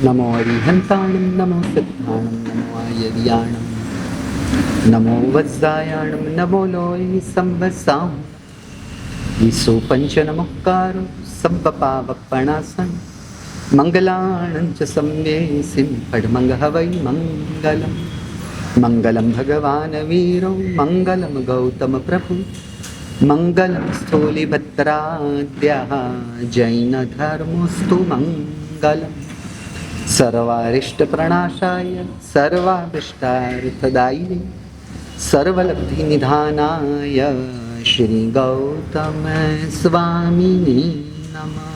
नमो अरिहंताणं नमो सिद्धाणं नमो आयर्याणं नमो वज्रायाणं नमो लोहि संवत्सां ईसो पंच नमोक्कारो सब्बपावपणासं मंगलाणं च सम्येसिं पड्मंगः वै मंगलम् मंगलं भगवान् वीरो मंगलं गौतम प्रभु मंगलं स्थूलिभद्राद्यः जैन धर्मोस्तु मंगलम् सर्वारिष्टप्रणाशाय सर्वाभिष्टार्थदायिने सर्वलब्धिनिधानाय श्री गौतम स्वामिने नमः।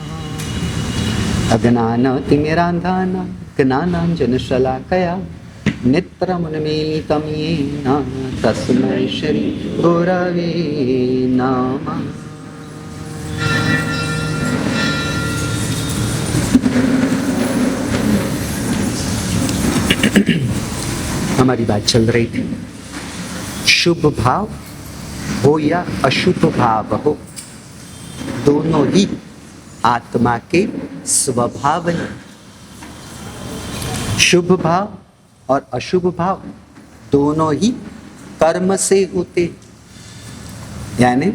अज्ञानतिमिरान्धानां ज्ञानाञ्जनशलाकया नेत्रमुन्मीलितं येन तस्मै श्री गुरवे नमः। हमारी बात चल रही थी, शुभ भाव हो या अशुभ भाव हो, दोनों ही आत्मा के स्वभाव हैं। शुभ भाव और अशुभ भाव दोनों ही कर्म से होते, यानी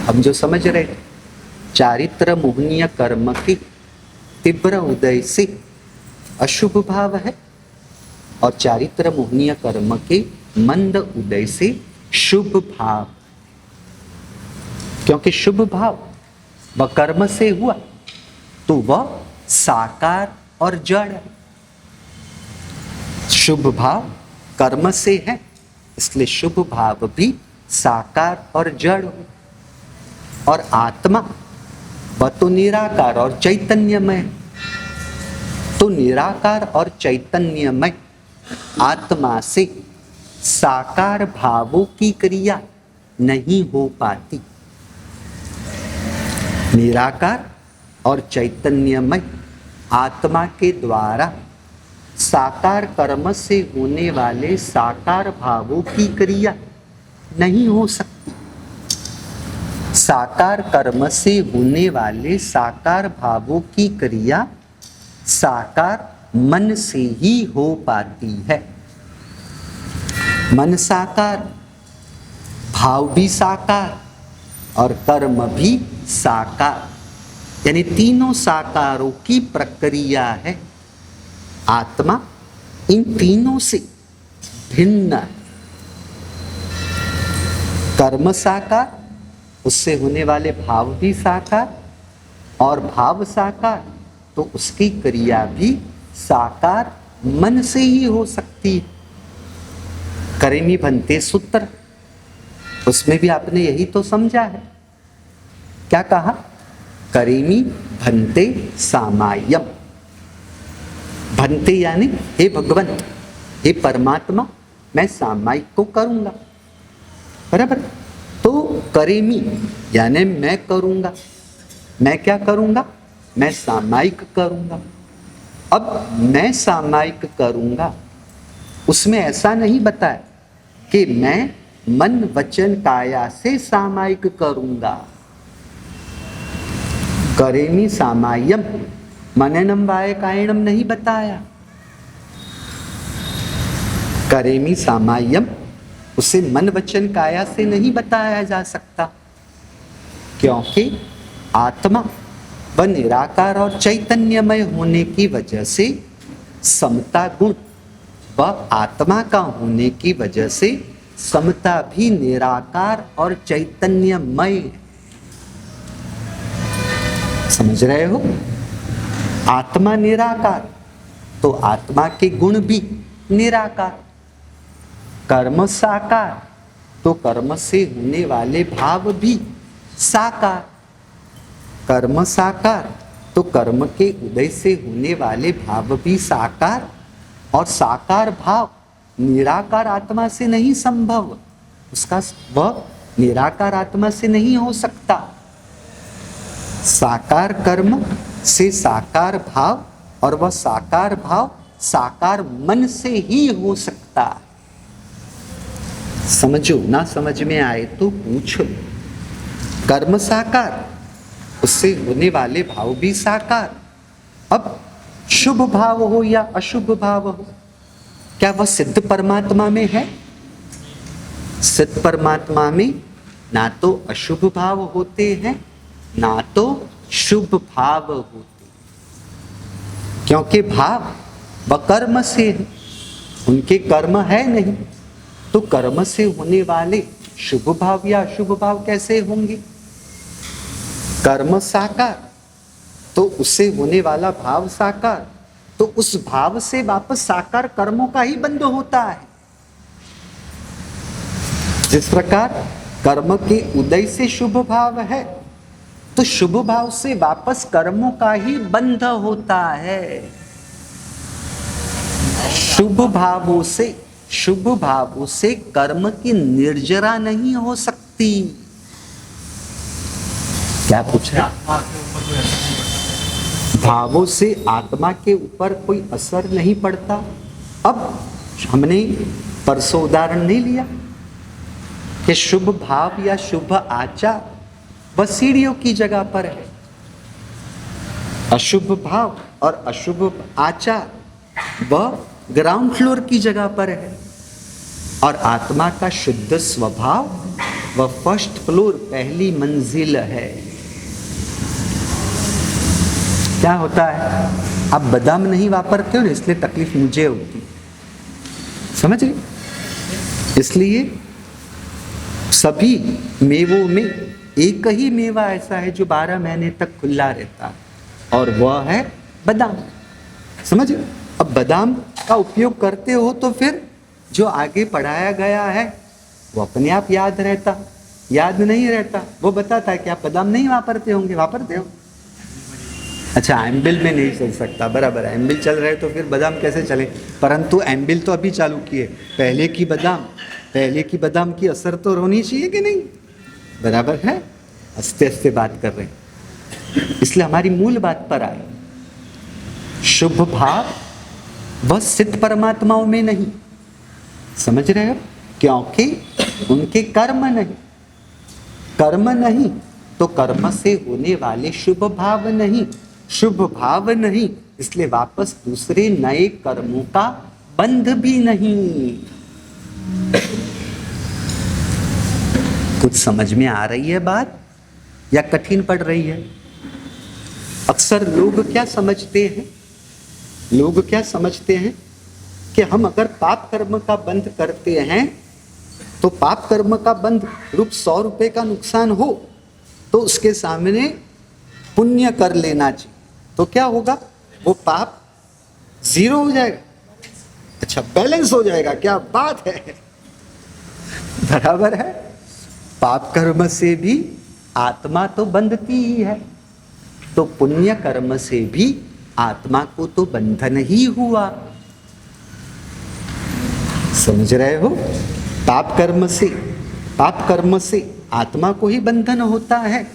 हम जो समझ रहे चारित्र मोहनीय कर्म के तीव्र उदय से अशुभ भाव है और चारित्र मोहनीय कर्म के मंद उदय से शुभ भाव। क्योंकि शुभ भाव वह कर्म से हुआ तो वह साकार और जड़। शुभ भाव कर्म से है, इसलिए शुभ भाव भी साकार और जड़ हो। और आत्मा वह तो निराकार और चैतन्यमय, तो निराकार और चैतन्यमय आत्मा से साकार भावों की क्रिया नहीं हो पाती। निराकार और चैतन्यमय आत्मा के द्वारा साकार कर्म से होने वाले साकार भावों की क्रिया नहीं हो सकती। साकार कर्म से होने वाले साकार भावों की क्रिया साकार मन से ही हो पाती है। मन साकार, भाव भी साकार और कर्म भी साकार, यानी तीनों साकारों की प्रक्रिया है। आत्मा इन तीनों से भिन्न है। कर्म साकार, उससे होने वाले भाव भी साकार, और भाव साकार तो उसकी क्रिया भी साकार मन से ही हो सकती है। करेमी भंते सूत्र, उसमें भी आपने यही तो समझा है। क्या कहा? करेमी भंते सामायम। भंते यानी हे भगवंत, हे परमात्मा, मैं सामायिक को करूंगा, बराबर। तो करेमी यानी मैं करूंगा। मैं क्या करूंगा? मैं सामायिक करूंगा। अब मैं सामायिक करूंगा, उसमें ऐसा नहीं बताया कि मैं मन वचन काया से सामायिक करूंगा। करेमी सामायम मननम वाय कायणम नहीं बताया। करेमी सामायम उसे मन वचन काया से नहीं बताया जा सकता, क्योंकि आत्मा वह निराकार और चैतन्यमय होने की वजह से समता गुण, वह आत्मा का होने की वजह से समता भी निराकार और चैतन्यमय। समझ रहे हो? आत्मा निराकार तो आत्मा के गुण भी निराकार। कर्म साकार तो कर्म से होने वाले भाव भी साकार। कर्म साकार तो कर्म के उदय से होने वाले भाव भी साकार, और साकार भाव निराकार आत्मा से नहीं संभव, उसका वह निराकार आत्मा से नहीं हो सकता। साकार कर्म से साकार भाव, और वह साकार भाव साकार मन से ही हो सकता। समझो, ना समझ में आए तो पूछो। कर्म साकार, उससे होने वाले भाव भी साकार। अब शुभ भाव हो या अशुभ भाव हो, क्या वह सिद्ध परमात्मा में है? सिद्ध परमात्मा में ना तो अशुभ भाव होते हैं ना तो शुभ भाव होते, क्योंकि भाव व कर्म से है, उनके कर्म है नहीं, तो कर्म से होने वाले शुभ भाव या अशुभ भाव कैसे होंगे? कर्म साकार तो उससे होने वाला भाव साकार, तो उस भाव से वापस साकार कर्मों का ही बंध होता है। जिस प्रकार कर्म के उदय से शुभ भाव है, तो शुभ भाव से वापस कर्मों का ही बंध होता है। शुभ भावों से कर्म की निर्जरा नहीं हो सकती। क्या पूछ रहे? भावों से आत्मा के ऊपर कोई असर नहीं पड़ता। अब हमने परसों उदाहरण नहीं लिया कि शुभ भाव या शुभ आचार वह सीढ़ियों की जगह पर है, अशुभ भाव और अशुभ आचार वह ग्राउंड फ्लोर की जगह पर है, और आत्मा का शुद्ध स्वभाव वह फर्स्ट फ्लोर पहली मंजिल है। क्या होता है, आप बादाम नहीं वापरते हो ना, इसलिए तकलीफ मुझे होती, समझ रहे? इसलिए सभी मेवों में एक ही मेवा ऐसा है जो 12 महीने तक खुला रहता है, और वह है बादाम। समझ रहे? अब बादाम का उपयोग करते हो तो फिर जो आगे पढ़ाया गया है वो अपने आप याद रहता, याद नहीं रहता वो बताता है कि आप बादाम नहीं वापरते होंगे, वापरते हो। अच्छा, एम्बिल में नहीं चल सकता, बराबर है, एम्बिल चल रहे तो फिर बादाम कैसे चले? परंतु एम्बिल तो अभी चालू किए, पहले की बादाम की असर तो होनी चाहिए कि नहीं? बराबर है, हंसते हंसते बात कर रहे हैं, इसलिए हमारी मूल बात पर आए। शुभ भाव वह सिद्ध परमात्माओं में नहीं, समझ रहे हो? क्योंकि उनके कर्म नहीं, तो कर्म से होने वाले शुभ भाव नहीं, इसलिए वापस दूसरे नए कर्मों का बंध भी नहीं। कुछ समझ में आ रही है बात या कठिन पड़ रही है? अक्सर लोग क्या समझते हैं कि हम अगर पाप कर्म का बंध करते हैं तो पाप कर्म का बंध रूप 100 रुपए का नुकसान हो तो उसके सामने पुण्य कर लेना चाहिए, तो क्या होगा? वो पाप 0 हो जाएगा। अच्छा, बैलेंस हो जाएगा, क्या बात है, बराबर है। पाप कर्म से भी आत्मा तो बंधती ही है, तो पुण्य कर्म से भी आत्मा को तो बंधन ही हुआ। समझ रहे हो? पाप कर्म से आत्मा को ही बंधन होता है,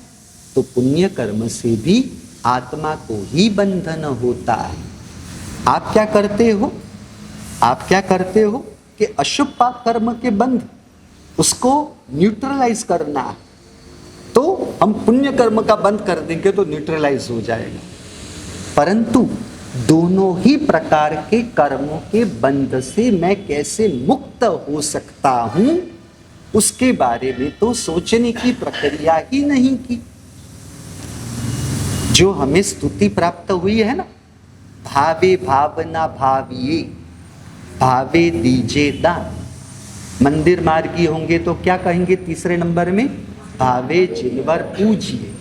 तो पुण्य कर्म से भी आत्मा को ही बंधन होता है। आप क्या करते हो कि अशुभ पाप कर्म के बंध उसको न्यूट्रलाइज करना है, तो हम पुण्य कर्म का बंध कर देंगे तो न्यूट्रलाइज हो जाएगा। परंतु दोनों ही प्रकार के कर्मों के बंध से मैं कैसे मुक्त हो सकता हूं, उसके बारे में तो सोचने की प्रक्रिया ही नहीं की। जो हमें स्तुति प्राप्त हुई है ना, भावे भावना भाविये, भावे दीजे दान। मंदिर मार्गी होंगे तो क्या कहेंगे तीसरे नंबर में? भावे जिनवर पूजिए।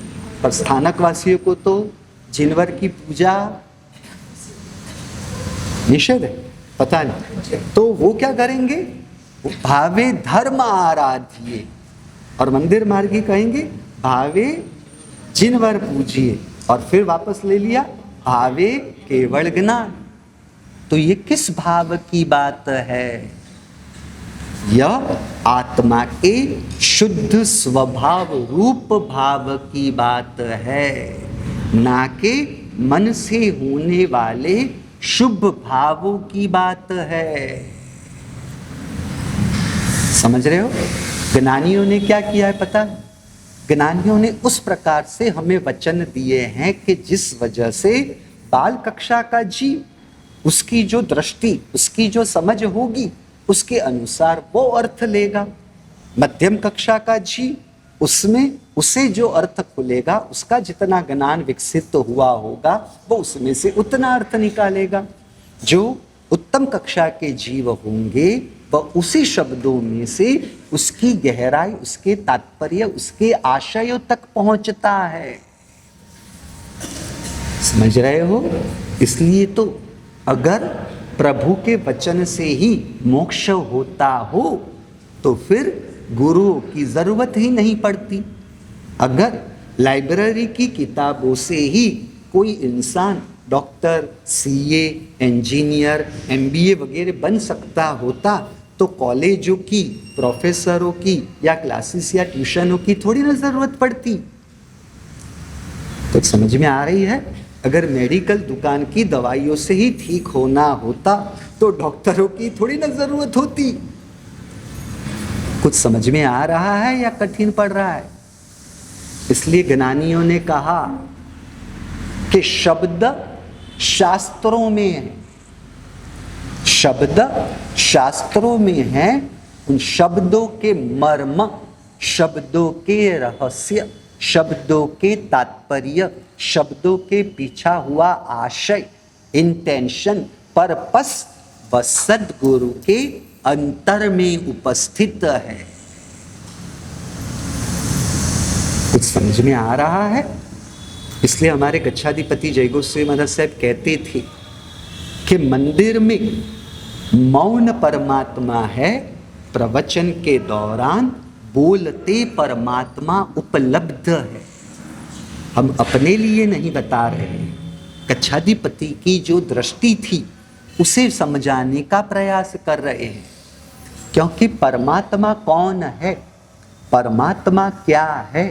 पर स्थानक वासियों को तो जिनवर की पूजा निषेध है, पता नहीं, तो वो क्या करेंगे? वो भावे धर्म आराध्य, और मंदिर मार्गी कहेंगे भावे जिनवर पूजिए, और फिर वापस ले लिया भावे केवल ज्ञान। तो ये किस भाव की बात है? यह आत्मा के शुद्ध स्वभाव रूप भाव की बात है, ना कि मन से होने वाले शुभ भावों की बात है। समझ रहे हो? ज्ञानियों ने क्या किया है पता? ज्ञानियों ने उस प्रकार से हमें वचन दिए हैं कि जिस वजह से बाल कक्षा का जीव, उसकी जो दृष्टि, उसकी जो समझ होगी, उसके अनुसार वो अर्थ लेगा। मध्यम कक्षा का जीव, उसमें उसे जो अर्थ खुलेगा, उसका जितना ज्ञान विकसित हुआ होगा, वो उसमें से उतना अर्थ निकालेगा। जो उत्तम कक्षा के जीव होंगे, वह उसी शब्दों में से उसकी गहराई, उसके तात्पर्य, उसके आशयों तक पहुंचता है। समझ रहे हो? इसलिए तो अगर प्रभु के वचन से ही मोक्ष होता हो तो फिर गुरुओं की जरूरत ही नहीं पड़ती। अगर लाइब्रेरी की किताबों से ही कोई इंसान डॉक्टर, सीए, इंजीनियर, एमबीए वगैरह बन सकता होता तो कॉलेजों की, प्रोफेसरों की या क्लासेस या ट्यूशनों की थोड़ी ना जरूरत पड़ती। तो समझ में आ रही है? अगर मेडिकल दुकान की दवाइयों से ही ठीक होना होता तो डॉक्टरों की थोड़ी ना जरूरत होती। कुछ समझ में आ रहा है या कठिन पड़ रहा है? इसलिए ज्ञानियों ने कहा कि शब्द शास्त्रों में है, शब्द शास्त्रों में है। उन शब्दों के मर्म, शब्दों के रहस्य, शब्दों के तात्पर्य, शब्दों के पीछा हुआ आशय, इंटेंशन, पर्पस व सद्गुरु के अंतर में उपस्थित है। कुछ समझ में आ रहा है? इसलिए हमारे गच्छाधिपति जय गोस्वामी महाराज साहब कहते थे कि मंदिर में मौन परमात्मा है, प्रवचन के दौरान बोलते परमात्मा उपलब्ध है। हम अपने लिए नहीं बता रहे हैं, गच्छाधिपति की जो दृष्टि थी उसे समझाने का प्रयास कर रहे हैं। क्योंकि परमात्मा कौन है, परमात्मा क्या है,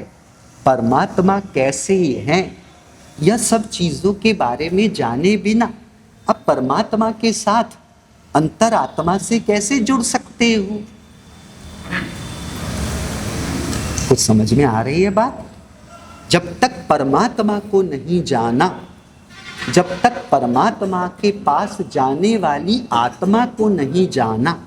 परमात्मा कैसे हैं, यह सब चीजों के बारे में जाने बिना अब परमात्मा के साथ अंतरात्मा से कैसे जुड़ सकते हो? कुछ समझ में आ रही है बात? जब तक परमात्मा को नहीं जाना, जब तक परमात्मा के पास जाने वाली आत्मा को नहीं जाना,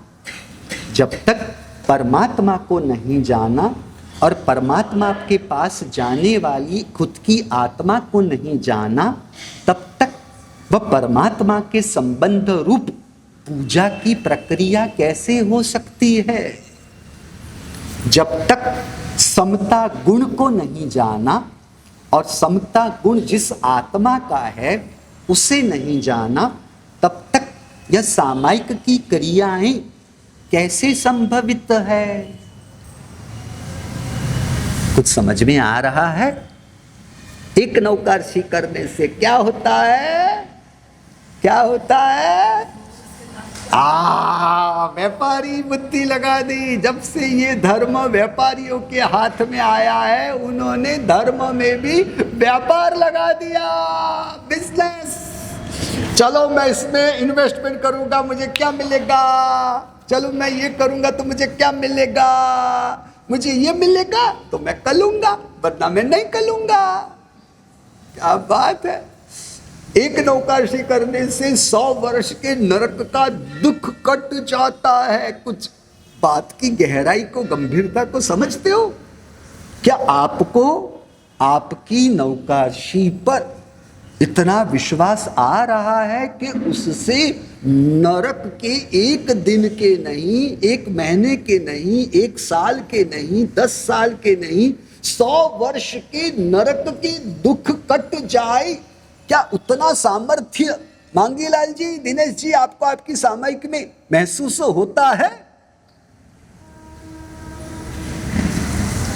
जब तक परमात्मा को नहीं जाना और परमात्मा के पास जाने वाली खुद की आत्मा को नहीं जाना, तब तक वह परमात्मा के संबंध रूप पूजा की प्रक्रिया कैसे हो सकती है? जब तक समता गुण को नहीं जाना और समता गुण जिस आत्मा का है उसे नहीं जाना, तब तक यह सामायिक की क्रियाएं कैसे संभवित है? कुछ समझ में आ रहा है? एक नौकारशी करने से क्या होता है? क्या होता है? व्यापारी बुद्धि लगा दी। जब से ये धर्म व्यापारियों के हाथ में आया है, उन्होंने धर्म में भी व्यापार लगा दिया, बिजनेस। चलो मैं इसमें इन्वेस्टमेंट करूंगा, मुझे क्या मिलेगा? चलो मैं ये करूंगा तो मुझे क्या मिलेगा? मुझे ये मिलेगा तो मैं करूंगा, वरना मैं नहीं करूंगा। क्या बात है! एक नौकारशी करने से 100 वर्ष के नरक का दुख कट जाता है। कुछ बात की गहराई को, गंभीरता को समझते हो? क्या आपको आपकी नौकारशी पर इतना विश्वास आ रहा है कि उससे नरक के एक दिन के नहीं, एक महीने के नहीं, एक साल के नहीं, 10 साल के नहीं, 100 वर्ष के नरक के दुख कट जाए? क्या उतना सामर्थ्य मांगीलाल जी, दिनेश जी, आपको आपकी सामयिक में महसूस होता है?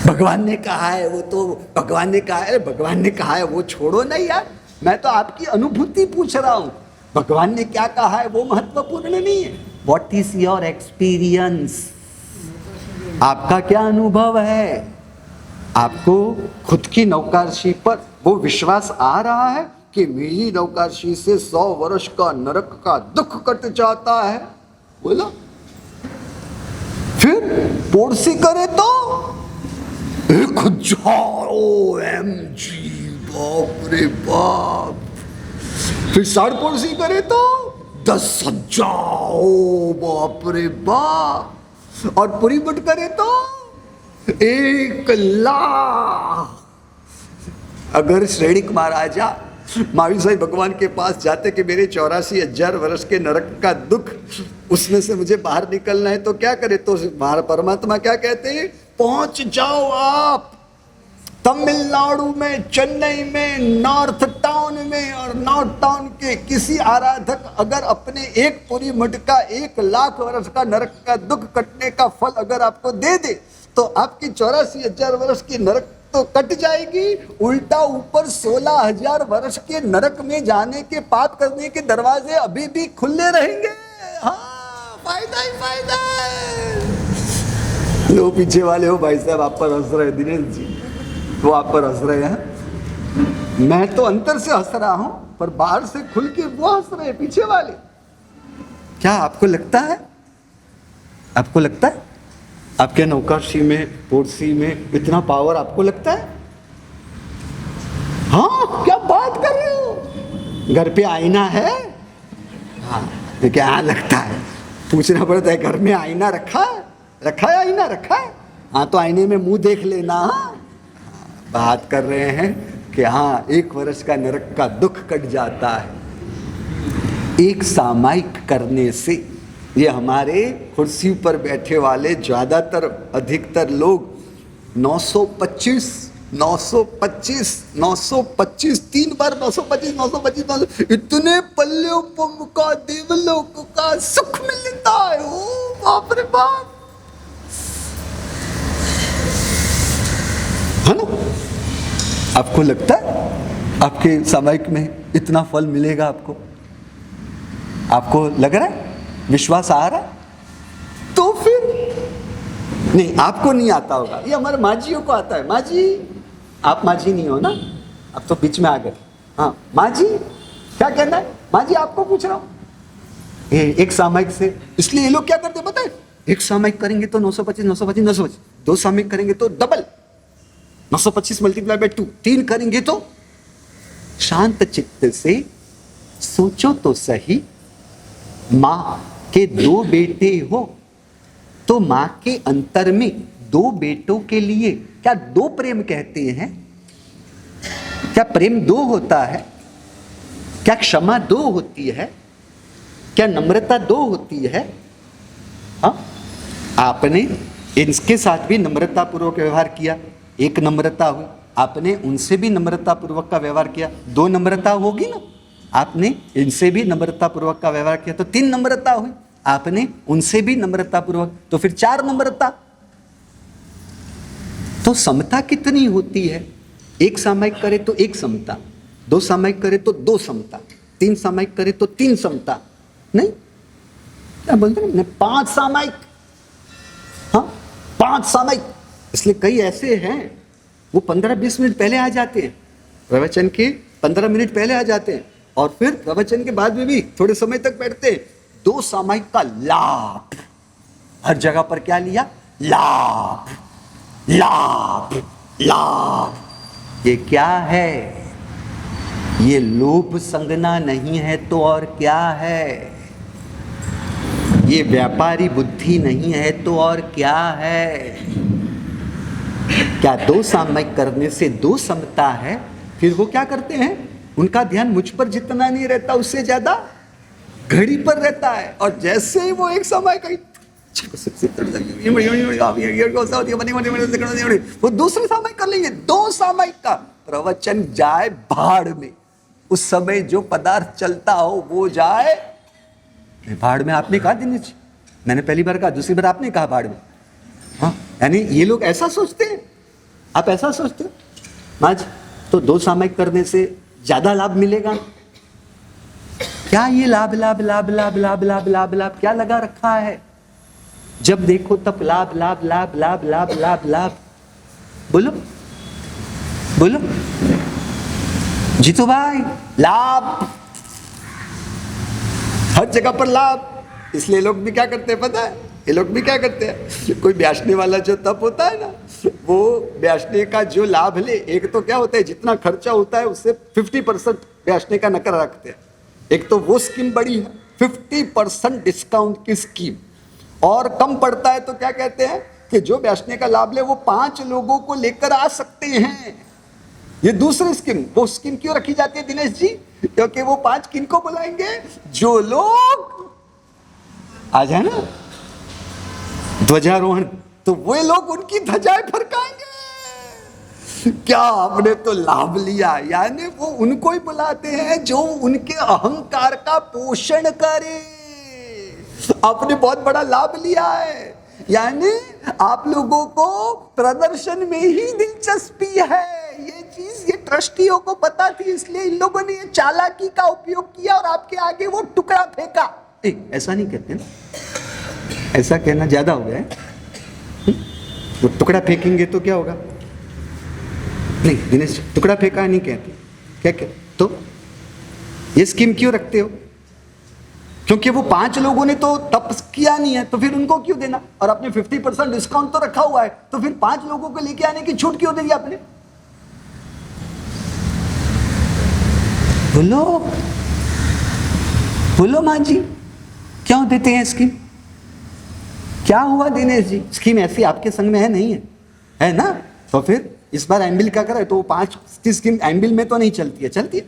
भगवान ने कहा है वो तो भगवान ने कहा है, भगवान ने कहा है वो छोड़ो नहीं यार, मैं तो आपकी अनुभूति पूछ रहा हूं। भगवान ने क्या कहा है वो महत्वपूर्ण नहीं है। What is your experience? आपका क्या अनुभव है? आपको खुद की नौकारशी पर वो विश्वास आ रहा है कि मेरी नौकारशी से 100 वर्ष का नरक का दुख कट जाता है? बोला। फिर पोड़सी करे तो 1000 OMG, बाप रे बाप। फिर 60 पड़ोसी करे तो 10,000, ओ बाप रे बाप। और पूरी बुट करे तो 1,00,000। अगर श्रेणिक महाराजा महावीर साईं भगवान के पास जाते कि मेरे 84,000 वर्ष के नरक का दुख, उसमें से मुझे बाहर निकलना है, तो क्या करे? तो परमात्मा क्या कहते हैं? पहुंच जाओ आप तमिलनाडु में, चेन्नई में, नॉर्थ टाउन में, और नॉर्थ टाउन के किसी आराधक अगर अपने एक पूरी मटका 1,00,000 वर्ष का नरक का दुख कटने का फल अगर आपको दे दे, तो आपकी 84,000 वर्ष की नरक तो कट जाएगी, उल्टा ऊपर 16,000 वर्ष के नरक में जाने के, पाप करने के दरवाजे अभी भी खुले रहेंगे। हाँ, फायदा ही फायदा है। लो पीछे वाले हो भाई साहब, आप पर हंस रहे हैं दिनेश जी, वो आप पर हंस रहे हैं। मैं तो अंतर से हंस रहा हूं, पर बाहर से खुल के वो हंस रहे हैं पीछे वाले। क्या आपको लगता है, आपको लगता है आपके नौकरशी में, पोर्सी में इतना पावर आपको लगता है? हाँ, क्या बात कर रहे हो? घर पे आईना है? हाँ, तो क्या लगता है? पूछना पड़ता है, घर में आईना रखा है? रखा है आईना, रखा है? हाँ, तो आईने में मुंह देख लेना। हाँ, बात कर रहे हैं कि हाँ, 1 वर्ष का नरक का दुख कट जाता है एक सामायिक करने से। ये हमारे कुर्सी पर बैठे वाले ज्यादातर, अधिकतर लोग 925 3 बार 925 इतने पल्ले का देवलोक का सुख मिलता है। ओ बाप रे बाप, है ना? आपको लगता है आपके सामायिक में इतना फल मिलेगा आपको? आपको लग रहा है? विश्वास आ रहा है? तो फिर नहीं, आपको नहीं आता होगा, ये हमारे माझियों को आता है। माझी, आप माझी नहीं हो ना, अब तो बीच में आ गए। हाँ, माझी क्या कहना है? माझी आपको पूछ रहा हूं एक सामायिक से। इसलिए ये लोग क्या करते पता है? एक सामायिक करेंगे तो 925, 2 सामायिक करेंगे तो डबल 925 मल्टीप्लाई बाय 2, 3 करेंगे तो। शांत चित्त से सोचो तो सही, मां के 2 बेटे हो तो मां के अंतर में 2 बेटों के लिए क्या 2 प्रेम कहते हैं? क्या प्रेम 2 होता है? क्या क्षमा 2 होती है? क्या नम्रता 2 होती है? हाँ, आपने इनके साथ भी नम्रता पूर्वक व्यवहार किया, 1 नम्रता हुई। आपने उनसे भी नम्रता पूर्वक का व्यवहार किया, 2 नम्रता होगी ना। आपने इनसे भी नम्रता पूर्वक का व्यवहार किया तो 3 नम्रता हुई। आपने उनसे भी नम्रता पूर्वक, तो फिर 4 नम्रता। तो समता कितनी होती है? 1 सामायिक करे तो 1 समता, 2 सामायिक करे तो 2 समता, 3 सामायिक करे तो 3 समता। नहीं, क्या बोलते हैं? 5 सामायिक। हाँ, 5 सामायिक। इसलिए कई ऐसे हैं वो 15-20 मिनट पहले आ जाते हैं, प्रवचन के 15 मिनट पहले आ जाते हैं, और फिर प्रवचन के बाद में भी थोड़े समय तक बैठते हैं। 2 सामायिक का लाभ, हर जगह पर क्या लिया? लाभ, लाभ, लाभ। ये क्या है? ये लोभ संगना नहीं है तो और क्या है? ये व्यापारी बुद्धि नहीं है तो और क्या है? क्या 2 सामायिक करने से 2 समता है? फिर वो क्या करते हैं? उनका ध्यान मुझ पर जितना नहीं रहता, उससे ज्यादा घड़ी पर रहता है। और जैसे ही वो 1 सामायिक वो दूसरे सामायिक कर लेंगे। 2 सामायिक का प्रवचन जाए भाड़ में। उस समय जो पदार्थ चलता हो वो जाए भाड़ में। आपने कहा दिनेश जी, मैंने पहली बार कहा, दूसरी बार आपने कहा भाड़ में। हाँ, यानी ये लोग ऐसा सोचते हैं, आप ऐसा सोचते हो? आज तो 2 सामायिक करने से ज्यादा लाभ मिलेगा। क्या ये लाभ लाभ लाभ लाभ लाभ लाभ लाभ लाभ क्या लगा रखा है? जब देखो तब लाभ लाभ लाभ लाभ लाभ लाभ लाभ। बोलो बोलो जीतू भाई, लाभ, हर जगह पर लाभ। इसलिए लोग भी क्या करते हैं पता है? ये लोग भी क्या करते हैं, कोई ब्याशने वाला जो तप होता है ना, वो ब्याशने का जो लाभ ले, एक तो क्या होता है जितना खर्चा होता है उससे 50% ब्याशने का नकर रखते हैं, एक तो वो स्कीम बड़ी है 50% डिस्काउंट की स्कीम, और कम पड़ता है तो क्या कहते हैं कि जो बेचने का लाभ ले वो 5 लोगों को लेकर आ सकते हैं। ये दूसरी स्कीम, वो स्कीम क्यों रखी जाती है दिनेश जी? क्योंकि वो 5 किनको बुलाएंगे? जो लोग आ जाए ना ध्वजारोहण, तो वे लोग उनकी ध्वजाएं फरकाएंगे। क्या आपने तो लाभ लिया, यानी वो उनको ही बुलाते हैं जो उनके अहंकार का पोषण करे। आपने बहुत बड़ा लाभ लिया है, यानी आप लोगों को प्रदर्शन में ही दिलचस्पी है। ये चीज ये ट्रस्टियों को पता थी, इसलिए इन लोगों ने ये चालाकी का उपयोग किया और आपके आगे वो टुकड़ा फेंका। ऐसा नहीं कहते ना, ऐसा कहना ज्यादा हो गया है। वो टुकड़ा फेंकेंगे तो क्या होगा? नहीं दिनेश, टुकड़ा फेंका नहीं कहते, क्या कहते? तो ये स्कीम क्यों रखते हो? क्योंकि वो 5 लोगों ने तो तप किया नहीं है, तो फिर उनको क्यों देना? और आपने 50% डिस्काउंट तो रखा हुआ है, तो फिर 5 लोगों को लेके आने की छूट क्यों देंगे आपने? बोलो बोलो मां जी, क्यों देते हैं स्कीम? क्या हुआ दिनेश जी? स्कीम ऐसी आपके संग में है नहीं है? है ना? तो फिर इस बार एम्बिल क्या करे? तो 5 की स्कीम एम्बिल में तो नहीं चलती है, चलती है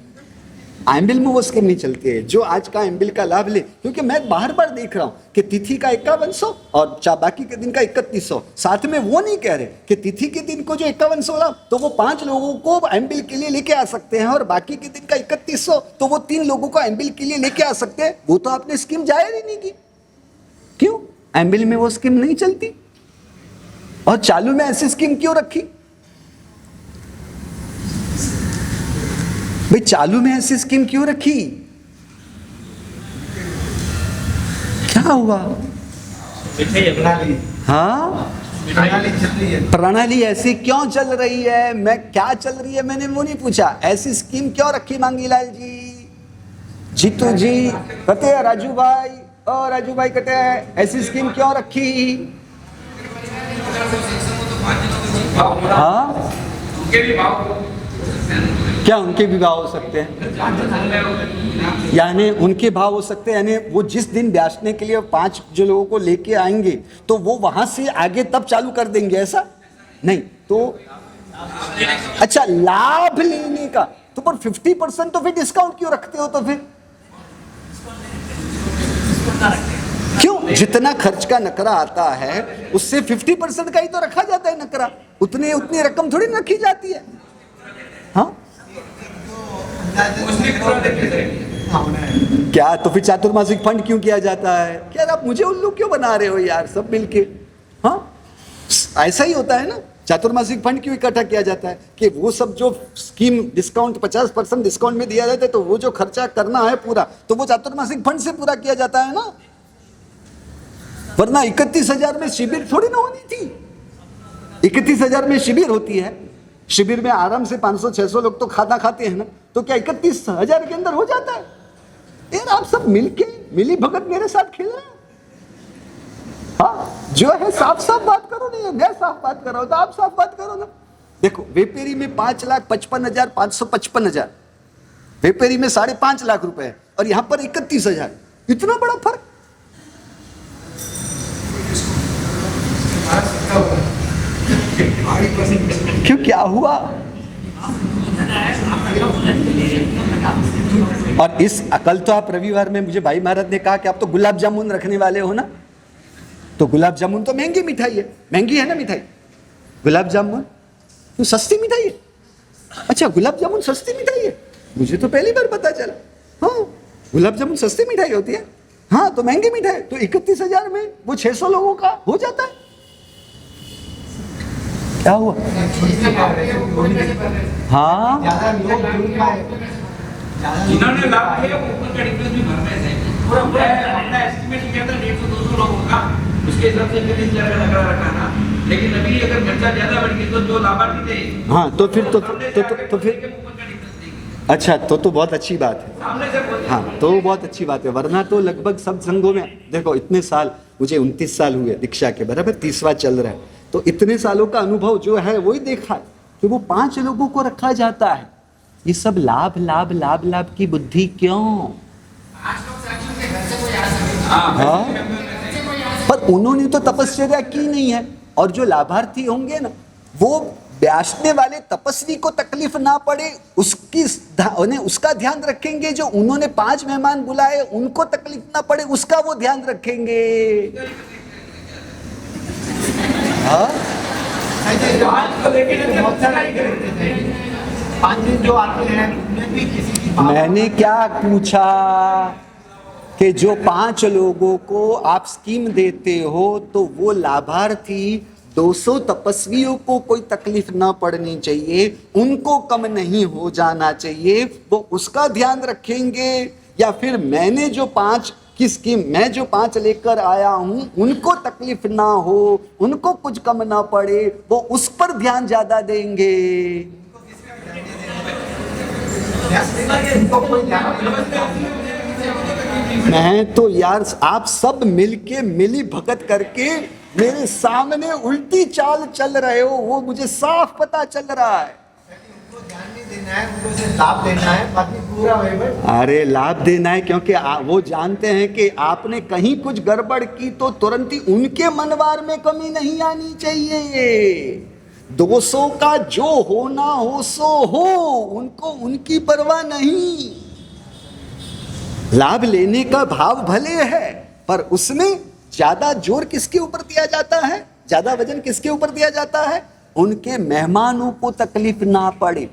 एम्बिल में वो स्कीम नहीं चलती है। जो आज का एम्बिल का लाभ ले, क्योंकि मैं बार बार देख रहा हूं कि तिथि का 5100 और बाकी के दिन का 3100, साथ में वो नहीं कह रहे कि तिथि के दिन को जो 5100 लाभ तो वो 5 लोगों को एम्बिल के लिए लेके आ सकते हैं, और बाकी के दिन का 3100 तो वो 3 लोगों को एम्बिल के लिए लेके आ सकते हैं। वो तो आपने स्कीम जाहिर ही नहीं की। क्यों? एम्बिल में वो स्कीम नहीं चलती, और चालू में ऐसी स्कीम क्यों रखी भाई? चालू में ऐसी स्कीम क्यों रखी? क्या हुआ? हाँ, प्रणाली ऐसी क्यों चल रही है? मैं क्या चल रही है मैंने वो नहीं पूछा, ऐसी स्कीम क्यों रखी मांगीलाल जी? जीतू जी कहते हैं, राजू भाई और राजू भाई कहते हैं ऐसी स्कीम क्यों रखी? हाँ, क्या उनके भी भाव हो सकते हैं? यानी उनके भाव हो सकते हैं, यानी वो जिस दिन बेचने के लिए 5 जो लोगों को लेके आएंगे तो वो वहां से आगे तब चालू कर देंगे, ऐसा नहीं। तो अच्छा, लाभ लेने का तो पर 50% तो फिर डिस्काउंट क्यों रखते हो? तो फिर क्यों? जितना खर्च का नकरा आता है उससे 50% का ही तो रखा जाता है नकरा, उतनी रकम थोड़ी रखी जाती है। हाँ क्या? तो फिर चातुर्मासिक फंड क्यों किया जाता है? क्या आप मुझे उल्लू क्यों बना रहे हो यार सब मिलके? हाँ, ऐसा ही होता है ना। चातुर्मासिक फंड क्यों इकट्ठा किया जाता है? कि वो सब जो स्कीम डिस्काउंट 50% डिस्काउंट में दिया जाता है, तो वो जो खर्चा करना है पूरा, तो वो चातुर्मासिक फंड से पूरा किया जाता है ना। वरना 31,000 में शिविर थोड़ी ना होनी थी। 31,000 में शिविर होती है, शिविर में आराम से 500-600 लोग तो खाना खाते हैं ना, तो क्या 31,000 के अंदर हो जाता है? यार आप सब मिलके मिली भगत मेरे साथ खेल रहे हैं। हाँ, जो है साफ साफ बात करो, नहीं मैं साफ बात कर रहा हूं तो आप साफ बात करो ना। देखो वेपेरी में 5,55,000 555,000, वेपेरी में 5.5 लाख रुपए है, और यहां पर 31,000, इतना बड़ा फर्क क्यों? क्या हुआ? और इस कल तो आप रविवार में मुझे भाई महाराज ने कहा कि आप तो गुलाब जामुन रखने वाले हो ना, तो गुलाब जामुन तो महंगी मिठाई है, महंगी है ना मिठाई गुलाब जामुन, तो सस्ती मिठाई है। अच्छा, गुलाब जामुन सस्ती मिठाई है? मुझे तो पहली बार पता चला। हाँ, गुलाब जामुन सस्ती मिठाई होती है। हाँ, तो महंगी मिठाई, तो 31,000 में वो 600 लोगों का हो जाता है। क्या हुआ? हाँ, जिन्होंने लाभ लिया ऊपर का डिफरेंस भी भरना है। पूरा अपना एस्टिमेट किया था 150-200 लोगों का, उसके हिसाब से 31,000 का लगा रखा ना। लेकिन अभी अगर खर्चा ज्यादा बढ़ गया तो जो लाभार्थी थे, हाँ, तो फिर तो फिर अच्छा, तो बहुत अच्छी बात है। हाँ, तो बहुत अच्छी बात है। वरना तो लगभग सब संघों में देखो, इतने साल, मुझे 29 साल हुए दीक्षा के, बराबर 30वां चल रहा है, तो इतने सालों का अनुभव जो है वही देखा है कि वो 5 लोगों को रखा जाता है। ये सब लाभ लाभ लाभ लाभ की बुद्धि क्यों? हाँ, पर उन्होंने तो तपस्या की नहीं है। और जो लाभार्थी होंगे ना, वो ब्यासने वाले तपस्वी को तकलीफ ना पड़े उन्हें उसका ध्यान रखेंगे। जो उन्होंने 5 मेहमान बुलाए उनको तकलीफ ना पड़े उसका वो ध्यान रखेंगे। हाँ, जो आते हैं उनमें भी किसी की मैंने क्या पूछा कि जो 5 लोगों को आप स्कीम देते हो तो वो लाभार्थी 200 तपस्वियों को कोई तकलीफ ना पड़नी चाहिए, उनको कम नहीं हो जाना चाहिए, वो उसका ध्यान रखेंगे। या फिर मैंने जो 5 की स्कीम, मैं जो 5 लेकर आया हूं उनको तकलीफ ना हो, उनको कुछ कम ना पड़े, वो उस पर ध्यान ज्यादा देंगे। मैं तो यार आप सब मिलके मिली भगत करके मेरे सामने उल्टी चाल चल रहे हो, वो मुझे साफ पता चल रहा है। ध्यान नहीं देना है, उनको से लाभ देना है, बाकी पूरा वही। अरे लाभ देना है क्योंकि वो जानते हैं कि आपने कहीं कुछ गड़बड़ की तो तुरंत ही उनके मनवार में कमी नहीं आनी चाहिए। 200 का जो होना हो सो हो, उनको उनकी परवाह नहीं। लाभ लेने का भाव भले है, पर उसमें ज्यादा जोर किसके ऊपर दिया जाता है, ज्यादा वजन किसके ऊपर दिया जाता है? उनके मेहमानों को तकलीफ ना पड़े।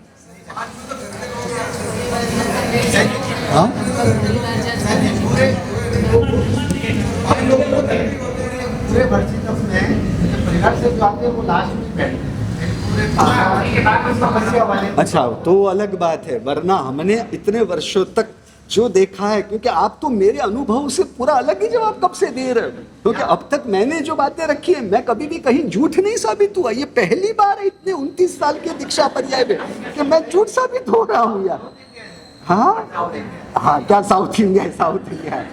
हाँ? पूरे वर्षित में परिवार से जो आते हैं वो लास्ट में बैठते हैं। अच्छा, तो अलग बात है, वरना हमने इतने वर्षों तक जो देखा है, क्योंकि आप तो मेरे अनुभव से पूरा अलग ही जवाब कब से दे रहे हो, क्योंकि अब तक मैंने जो बातें रखी है मैं कभी भी कहीं झूठ नहीं साबित हुआ। ये पहली बार है इतने 29 साल के दीक्षा पर्याय में कि मैं झूठ साबित हो रहा हूँ यार। हाँ हाँ, क्या साउथ इंडिया है? साउथ इंडिया है,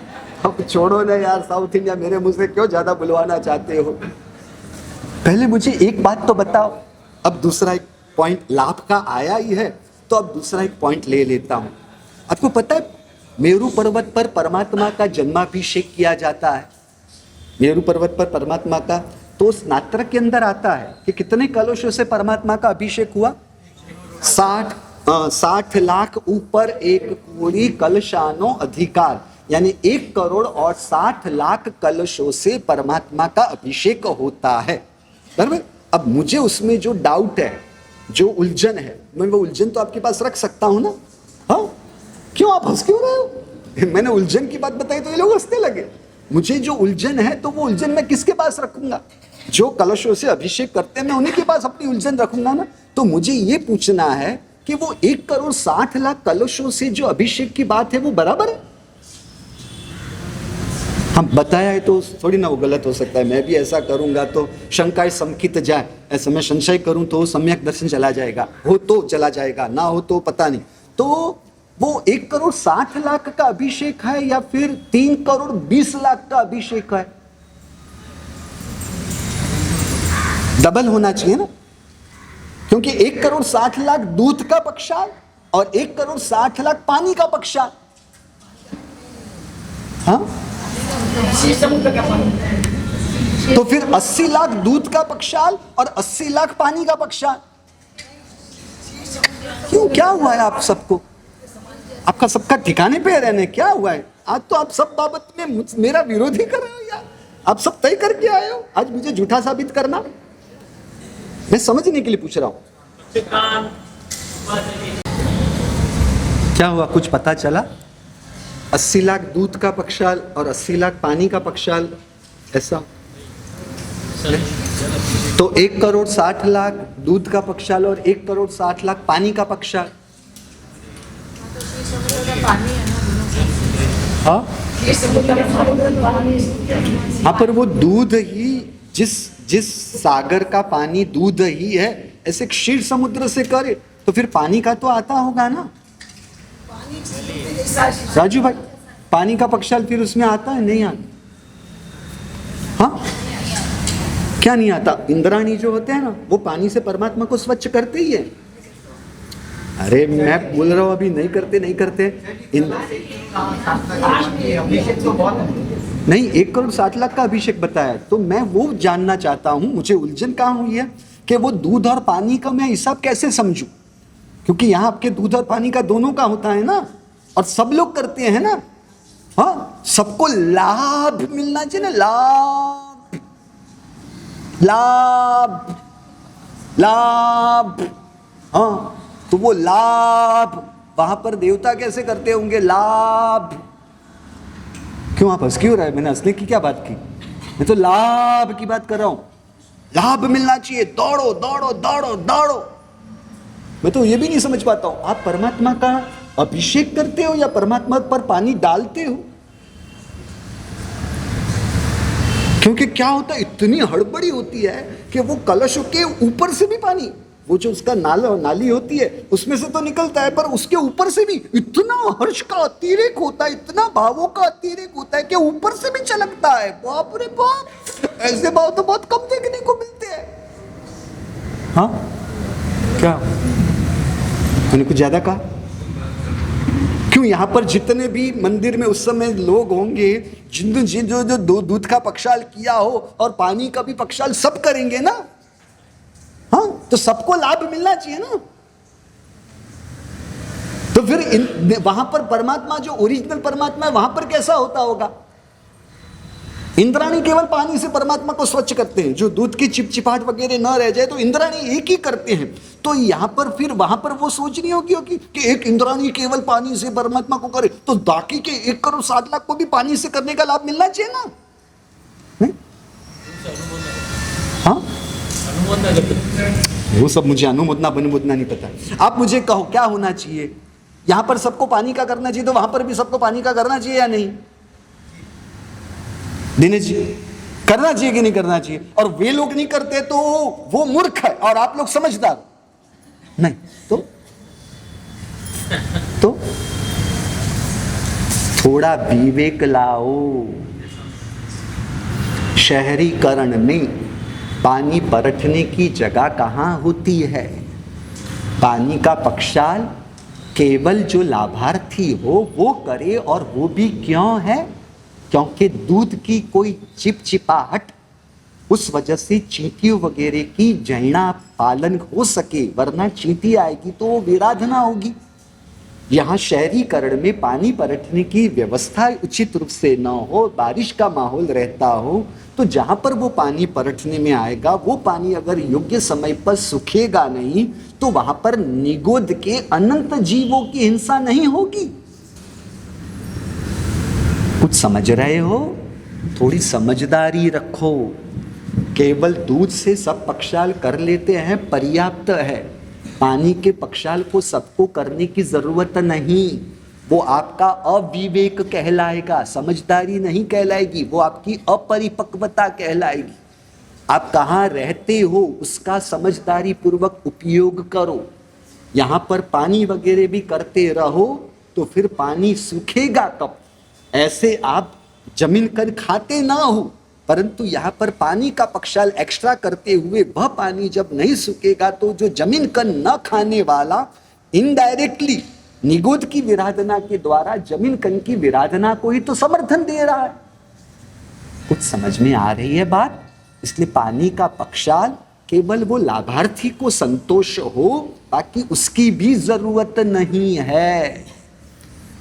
अब छोड़ो ना यार, साउथ इंडिया मेरे मुंह से क्यों ज्यादा बुलवाना चाहते हो? पहले मुझे एक बात तो बताओ, अब दूसरा एक पॉइंट लाभ का आया ही है तो अब दूसरा एक पॉइंट ले लेता हूं। आपको पता है मेरू पर्वत पर परमात्मा का जन्माभिषेक किया जाता है। मेरू पर्वत पर परमात्मा का, तो स्नात्र के अंदर आता है कि कितने कलशों से परमात्मा का अभिषेक हुआ? 60 लाख ऊपर 1 कोड़ी कलशानो अधिकार, यानी 1 करोड़ और 60 लाख कलशों से परमात्मा का अभिषेक होता है। बराबर। अब मुझे उसमें जो डाउट है, जो उलझन है, मैं वो उलझन तो आपके पास रख सकता हूं ना? हाँ, क्यों आप हंस क्यों रहे हो? मैंने उलझन की बात बताई तो ये लोग हंसने लगे। मुझे जो उलझन है तो वो उलझन मैं किसके पास रखूंगा? जो कलशों से अभिषेक करते हैं मैं उन्हीं के पास अपनी उलझन रखूंगा ना। तो मुझे ये पूछना है कि वो 1 करोड़ 60 लाख कलशों से जो अभिषेक की बात है वो बराबर है? हम बताया है तो थोड़ी ना वो गलत हो सकता है। मैं भी ऐसा करूंगा तो शंकाएं समकित जाए, ऐसे मैं संशय करूं तो सम्यक दर्शन चला जाएगा, हो तो चला जाएगा, ना हो तो पता नहीं। तो वो 1 करोड़ 60 लाख का अभिषेक है या फिर 3 करोड़ 20 लाख का अभिषेक है? डबल होना चाहिए ना, क्योंकि 1 करोड़ 60 लाख दूध का पक्षाल और 1 करोड़ 60 लाख पानी का पक्षाल। हाँ, तो फिर 80 लाख दूध का पक्षाल और 80 लाख पानी का पक्षाल। क्यों, क्या हुआ है आप सबको? आपका सबका ठिकाने पे रहने क्या हुआ है? आज तो आप सब बाबत में मेरा विरोध ही कर रहे हो यार। आप सब तय करके आए हो, आज मुझे झूठा साबित करना? मैं समझने के लिए पूछ रहा हूं। क्या हुआ, कुछ पता चला? 80 लाख दूध का पक्षाल और 80 लाख पानी का पक्षाल, ऐसा? तो 1 करोड़ 60 लाख दूध का पक्षाल और 1 करोड़ 60 लाख पानी का पक्षाल। हाँ हाँ, पर वो दूध ही, जिस सागर का पानी दूध ही है, ऐसे क्षीर समुद्र से करे तो फिर पानी का तो आता होगा ना राजू भाई? पानी का पक्षाल फिर उसमें आता है, नहीं आता? हाँ, क्या नहीं आता? इंद्राणी जो होते हैं ना, वो पानी से परमात्मा को स्वच्छ करते ही है। अरे मैं बोल रहा हूँ अभी नहीं करते नहीं करते अभिषेक तो बहुत है। नहीं, 1,07,00,000 का अभिषेक बताया, तो मैं वो जानना चाहता हूँ, मुझे उलझन कहाँ हुई है कि वो दूध और पानी का मैं हिसाब कैसे समझूं, क्योंकि यहाँ आपके दूध और पानी का दोनों का होता है ना, और सब लोग करते हैं ना। हाँ, सबको लाभ मिलना चाहिए ना, लाभ लाभ लाभ। हाँ, तो वो लाभ वहां पर देवता कैसे करते होंगे, लाभ। क्यों आप हंस क्यों रहे? मैंने हंसने की क्या बात की? मैं तो लाभ की बात कर रहा हूं। लाभ मिलना चाहिए, दौड़ो दौड़ो दौड़ो दौड़ो। मैं तो ये भी नहीं समझ पाता हूं, आप परमात्मा का अभिषेक करते हो या परमात्मा पर पानी डालते हो? क्योंकि क्या होता है, इतनी हड़बड़ी होती है कि वो कलश के ऊपर से भी पानी, वो जो उसका नाली होती है उसमें से तो निकलता है, पर उसके ऊपर से भी इतना हर्ष का अतिरेक होता है, इतना भावों का अतिरेक होता है कि ऊपर से भी छलकता है। बाप रे बाप, ऐसे भाव तो बहुत कम देखने को मिलते हैं। हाँ क्या मैंने कुछ ज्यादा कहा? क्यों यहाँ पर जितने भी मंदिर में उस समय लोग होंगे, जिन जो दूध का पक्षाल किया हो और पानी का भी पक्षाल सब करेंगे ना। हाँ, तो सबको लाभ मिलना चाहिए ना। तो फिर वहां पर परमात्मा जो ओरिजिनल परमात्मा है वहां पर कैसा होता होगा? इंद्राणी केवल पानी से परमात्मा को स्वच्छ करते हैं, जो दूध की चिपचिपाहट वगैरह न रह जाए तो इंद्राणी एक ही करते हैं। तो यहां पर फिर वहां पर वो सोच नहीं होगी कि एक इंद्राणी केवल पानी से परमात्मा को करे, तो बाकी के 1,07,00,000 को भी पानी से करने का लाभ मिलना चाहिए ना। हाँ, वो सब मुझे अनुमोदना बनुमोदना नहीं पता। आप मुझे कहो क्या होना चाहिए? यहां पर सबको पानी का करना चाहिए, तो वहां पर भी सबको पानी का करना चाहिए या नहीं? दिनेश जी, करना चाहिए कि नहीं करना चाहिए? और वे लोग नहीं करते तो वो मूर्ख है और आप लोग समझदार नहीं। तो थोड़ा विवेक लाओ। शहरीकरण में पानी परखने की जगह कहाँ होती है? पानी का पक्षाल केवल जो लाभार्थी हो वो करे, और वो भी क्यों है? क्योंकि दूध की कोई चिपचिपाहट, उस वजह से चींटियों वगैरह की जैना पालन हो सके, वरना चींटी आएगी तो विराधना होगी। यहाँ शहरीकरण में पानी परखने की व्यवस्था उचित रूप से न हो, बारिश का माहौल रहता हो, तो जहां पर वो पानी परखने में आएगा, वो पानी अगर योग्य समय पर सूखेगा नहीं, तो वहां पर निगोद के अनंत जीवों की हिंसा नहीं होगी। कुछ समझ रहे हो? थोड़ी समझदारी रखो। केवल दूध से सब पक्षाल कर लेते हैं, पर्याप्त है। पानी के पक्षाल को सबको करने की जरूरत नहीं। वो आपका अविवेक कहलाएगा, समझदारी नहीं कहलाएगी, वो आपकी अपरिपक्वता कहलाएगी। आप कहाँ रहते हो उसका समझदारी पूर्वक उपयोग करो। यहाँ पर पानी वगैरह भी करते रहो तो फिर पानी सूखेगा कब? ऐसे आप जमीन कर खाते ना हो, परंतु यहाँ पर पानी का पक्षाल एक्स्ट्रा करते हुए वह पानी जब नहीं सूखेगा तो जो जमीन कर न खाने वाला इनडायरेक्टली निगोद की विराधना के द्वारा जमीन कन की विराधना को ही तो समर्थन दे रहा है। कुछ समझ में आ रही है बात? इसलिए पानी का पक्षाल केवल वो लाभार्थी को संतोष हो, बाकी उसकी भी जरूरत नहीं है।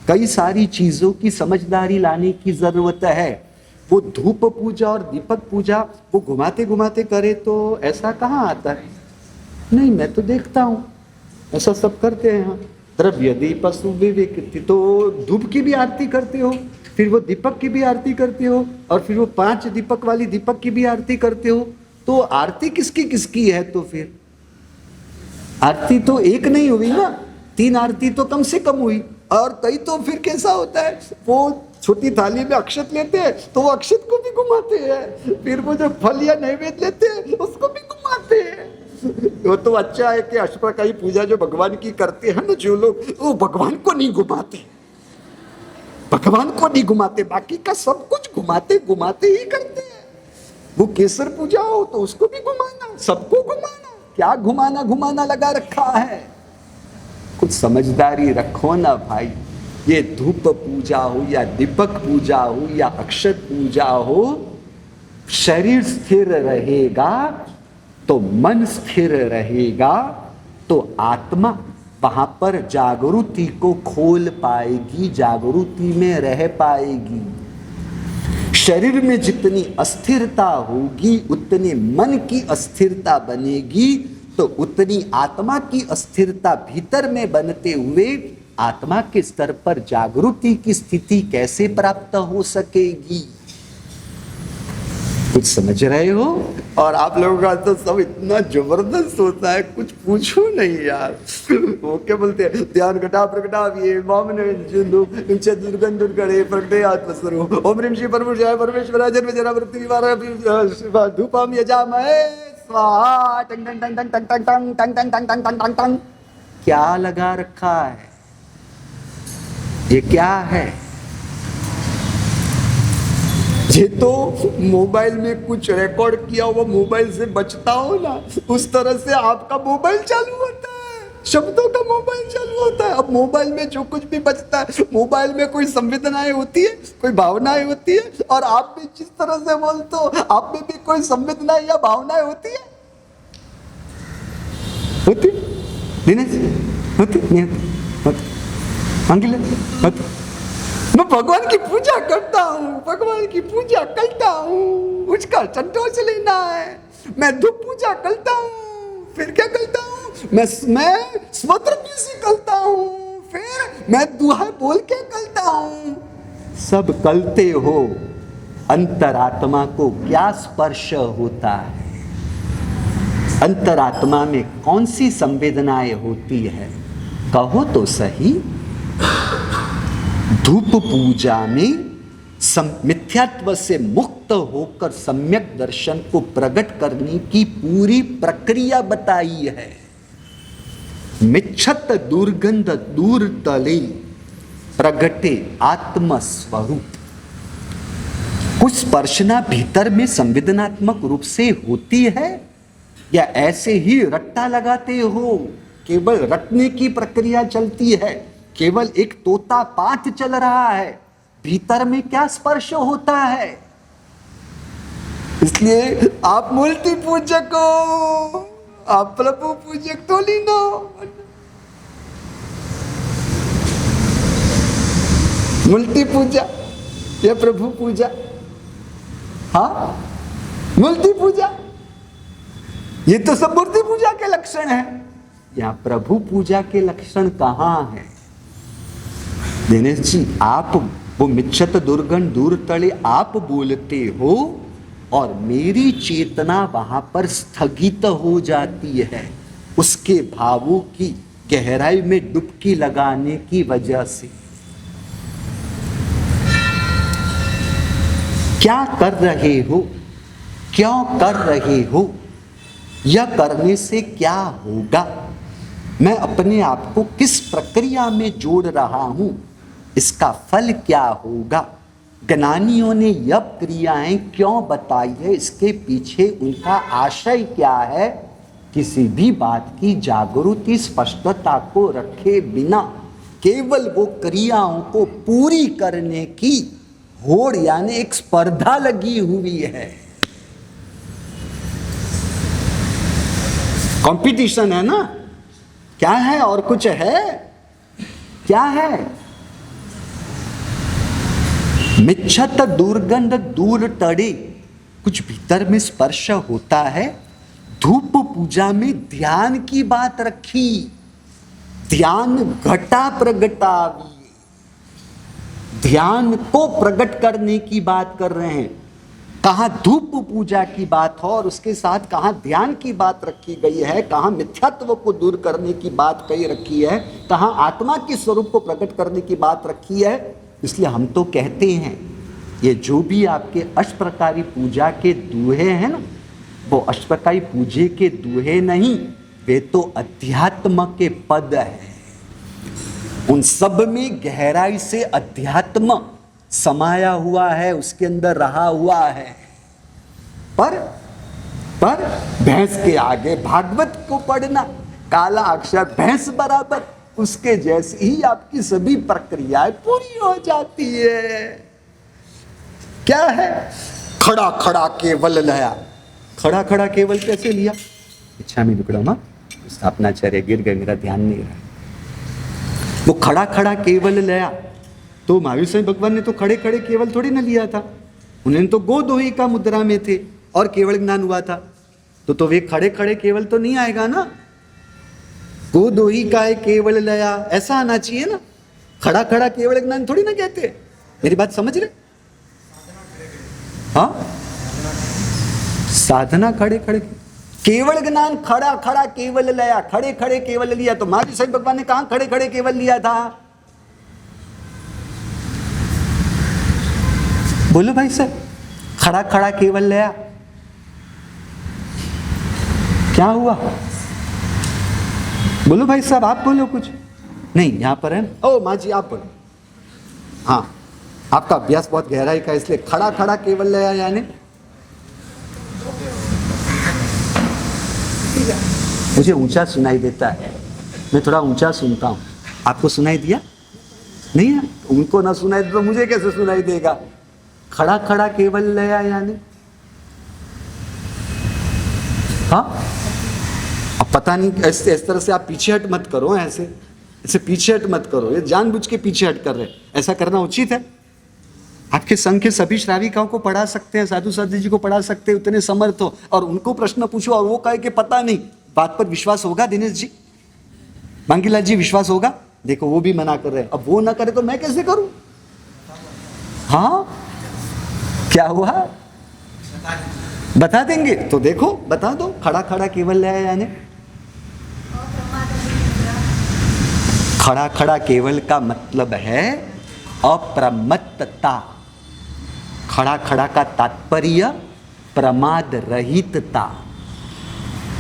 कई सारी चीजों की समझदारी लाने की जरूरत है। वो धूप पूजा और दीपक पूजा वो घुमाते घुमाते करे तो ऐसा कहाँ आता है? नहीं, मैं तो देखता हूँ ऐसा सब करते हैं। द्रव्य दीप सुविवेक, तो धूप की भी आरती करते हो, फिर वो दीपक की भी आरती करते हो, और फिर वो 5 दीपक वाली दीपक की भी आरती करते हो। तो आरती किसकी किसकी है? तो फिर आरती तो एक नहीं हुई ना, 3 आरती तो कम से कम हुई। और कई तो फिर कैसा होता है, वो छोटी थाली में अक्षत लेते हैं तो वो अक्षत को भी घुमाते हैं, फिर वो जो फल या नैवेद्य लेते हैं उसको भी घुमाते हैं। वो तो अच्छा है कि अष्टप्रकारी पूजा जो भगवान की करते हैं ना जो लोग, वो भगवान को नहीं घुमाते, भगवान को नहीं घुमाते, बाकी का सब कुछ घुमाते घुमाते ही करते हैं। वो केसर पूजा हो तो उसको भी घुमाना, सबको घुमाना, क्या घुमाना घुमाना लगा रखा है। कुछ समझदारी रखो ना भाई। ये धूप पूजा हो या दीपक पूजा हो या अक्षत पूजा हो, शरीर स्थिर रहेगा तो मन स्थिर रहेगा, तो आत्मा वहां पर जागृति को खोल पाएगी, जागृति में रह पाएगी। शरीर में जितनी अस्थिरता होगी उतनी मन की अस्थिरता बनेगी, तो उतनी आत्मा की अस्थिरता भीतर में बनते हुए आत्मा के स्तर पर जागृति की स्थिति कैसे प्राप्त हो सकेगी? कुछ समझ रहे हो? और आप लोगों का तो सब इतना जबरदस्त होता है, कुछ पूछो नहीं यार। वो क्या बोलते हैं, ध्यान घटा प्रकटा ये वामन जिंदु इंचे दुर्गंध दुर्गणे प्रकटे आत्मस्वरूप ओम ह्रीं श्री परमेश्वराय परमेश्वराय जन्म जरा मृत्यु निवारय धूपम यजामहे स्वाहा टंग टंग टंग टंग टंग टंग टंग टंग टंग टंग टंग टंग टंग। क्या लगा रखा है? ये क्या है? ये तो मोबाइल में कुछ रिकॉर्ड किया हुआ मोबाइल से बचता हो ना, उस तरह से आपका मोबाइल चालू होता है, शब्दों का मोबाइल चालू होता है। अब मोबाइल में जो कुछ भी बचता है, मोबाइल में कोई संवेदनाएं होती है, कोई भावनाएं होती है, और आप भी जिस तरह से बोलते हो आप में भी कोई संवेदनाएं या भावनाएं होती है? होती दिनेश? होती नहीं होती? मांगी ले होती। मैं भगवान की पूजा करता हूँ, भगवान की पूजा करता हूँ, उसका संतोष लेना है। मैं धूप पूजा करता हूँ, फिर क्या करता हूँ? मैं स्वत्र करता हूँ, फिर मैं दुहा बोल के करता हूँ। सब करते हो, अंतरात्मा को क्या स्पर्श होता है? अंतरात्मा में कौन सी संवेदनाएं होती है? कहो तो सही। धूप पूजा में मिथ्यात्व से मुक्त होकर सम्यक दर्शन को प्रकट करने की पूरी प्रक्रिया बताई है। मिच्छत दुर्गंध दूर तले प्रगटे आत्म स्वरूप। कुछ स्पर्शना भीतर में संवेदनात्मक रूप से होती है या ऐसे ही रट्टा लगाते हो? केवल रटने की प्रक्रिया चलती है, केवल एक तोता पाठ चल रहा है, भीतर में क्या स्पर्श होता है? इसलिए आप मूर्ति पूजक हो, आप प्रभु पूजक तो लीनो। मूर्ति पूजा या प्रभु पूजा? हाँ, मूर्ति पूजा ये तो सब मूर्ति पूजा के लक्षण है। यहाँ प्रभु पूजा के लक्षण कहाँ है? दिनेश जी, आप वो मिच्छत दुर्गंध दूर तले आप बोलते हो और मेरी चेतना वहां पर स्थगित हो जाती है, उसके भावों की गहराई में डुबकी लगाने की वजह से। क्या कर रहे हो? क्यों कर रहे हो? यह करने से क्या होगा? मैं अपने आप को किस प्रक्रिया में जोड़ रहा हूं? इसका फल क्या होगा? ज्ञानियों ने यह क्रियाएं क्यों बताई है? इसके पीछे उनका आशय क्या है? किसी भी बात की जागृति स्पष्टता को रखे बिना केवल वो क्रियाओं को पूरी करने की होड़ यानी एक स्पर्धा लगी हुई है। कंपटीशन है ना? क्या है? और कुछ है? क्या है? मिच्छत दुर्गंध दूर तड़े, कुछ भीतर में स्पर्श होता है। धूप पूजा में ध्यान की बात रखी, ध्यान घटा प्रगटावी, ध्यान को प्रकट करने की बात कर रहे हैं। कहाँ धूप पूजा की बात हो और उसके साथ कहाँ ध्यान की बात रखी गई है, कहाँ मिथ्यात्व को दूर करने की बात कही रखी है, कहाँ आत्मा के स्वरूप को प्रकट करने की बात रखी है। इसलिए हम तो कहते हैं ये जो भी आपके अष्टप्रकारी पूजा के दूहे हैं ना, वो अष्टप्रकारी पूजे के दूहे नहीं, वे तो अध्यात्म के पद है। उन सब में गहराई से अध्यात्म समाया हुआ है, उसके अंदर रहा हुआ है। पर भैंस के आगे भागवत को पढ़ना, काला अक्षर भैंस बराबर, उसके जैसी ही आपकी सभी प्रक्रियाएं पूरी हो जाती है। क्या है? खड़ा खड़ा केवल लया। खड़ा खड़ा केवल कैसे लिया? इच्छा में विक्रम स्थापनाचार्य गिर गए, मेरा ध्यान नहीं रहा। वो खड़ा खड़ा केवल लया, तो महावीर स्वामी भगवान ने तो खड़े खड़े केवल थोड़ी ना लिया था, उन्होंने तो गोदोही का मुद्रा में थे और केवल ज्ञान हुआ था। तो वे खड़े खड़े केवल तो नहीं आएगा ना, गोदोही का है केवल लया, ऐसा आना चाहिए ना। खड़ा खड़ा केवल ज्ञान थोड़ी ना कहते। मेरी बात समझ रहे? हाँ, साधना खड़े खड़े केवल ज्ञान, खड़ा खड़ा केवल लया, खड़े खड़े केवल लिया। तो महावीर स्वामी भगवान ने कहा खड़े खड़े केवल लिया था? बोलो भाई साहब, खड़ा खड़ा केवल लया क्या हुआ? बोलो भाई साहब, आप बोलो कुछ। नहीं, यहां पर है। ओ माँ जी आप बोलो। हाँ, आपका अभ्यास बहुत गहराई का, इसलिए खड़ा खड़ा केवल लया यानी मुझे ऊंचा सुनाई देता है, मैं थोड़ा ऊंचा सुनता हूं। आपको सुनाई दिया? नहीं है, उनको ना सुनाई दे तो मुझे कैसे सुनाई देगा? खड़ा खड़ा केवल लया यानी हाँ, अब पता नहीं, इस तरह से आप पीछे हट मत करो, ऐसे पीछे हट मत करो, ये जानबूझ के पीछे हट कर रहे, ऐसा करना उचित है? आपके संघ के सभी श्राविकाओं को पढ़ा सकते हैं, साधु साधु जी को पढ़ा सकते हैं, उतने समर्थ हो, और उनको प्रश्न पूछो और वो कहे कि पता नहीं। बात पर विश्वास होगा दिनेश जी? मांगीलाल जी विश्वास होगा? देखो वो भी मना कर रहे हैं, अब वो ना करे तो मैं कैसे करूं? हाँ, क्या हुआ बता देंगे तो देखो, बता दो। खड़ा खड़ा केवल लया यानी खड़ा खड़ा केवल का मतलब है अप्रमत्तता। खड़ा खड़ा का तात्पर्य प्रमाद रहितता।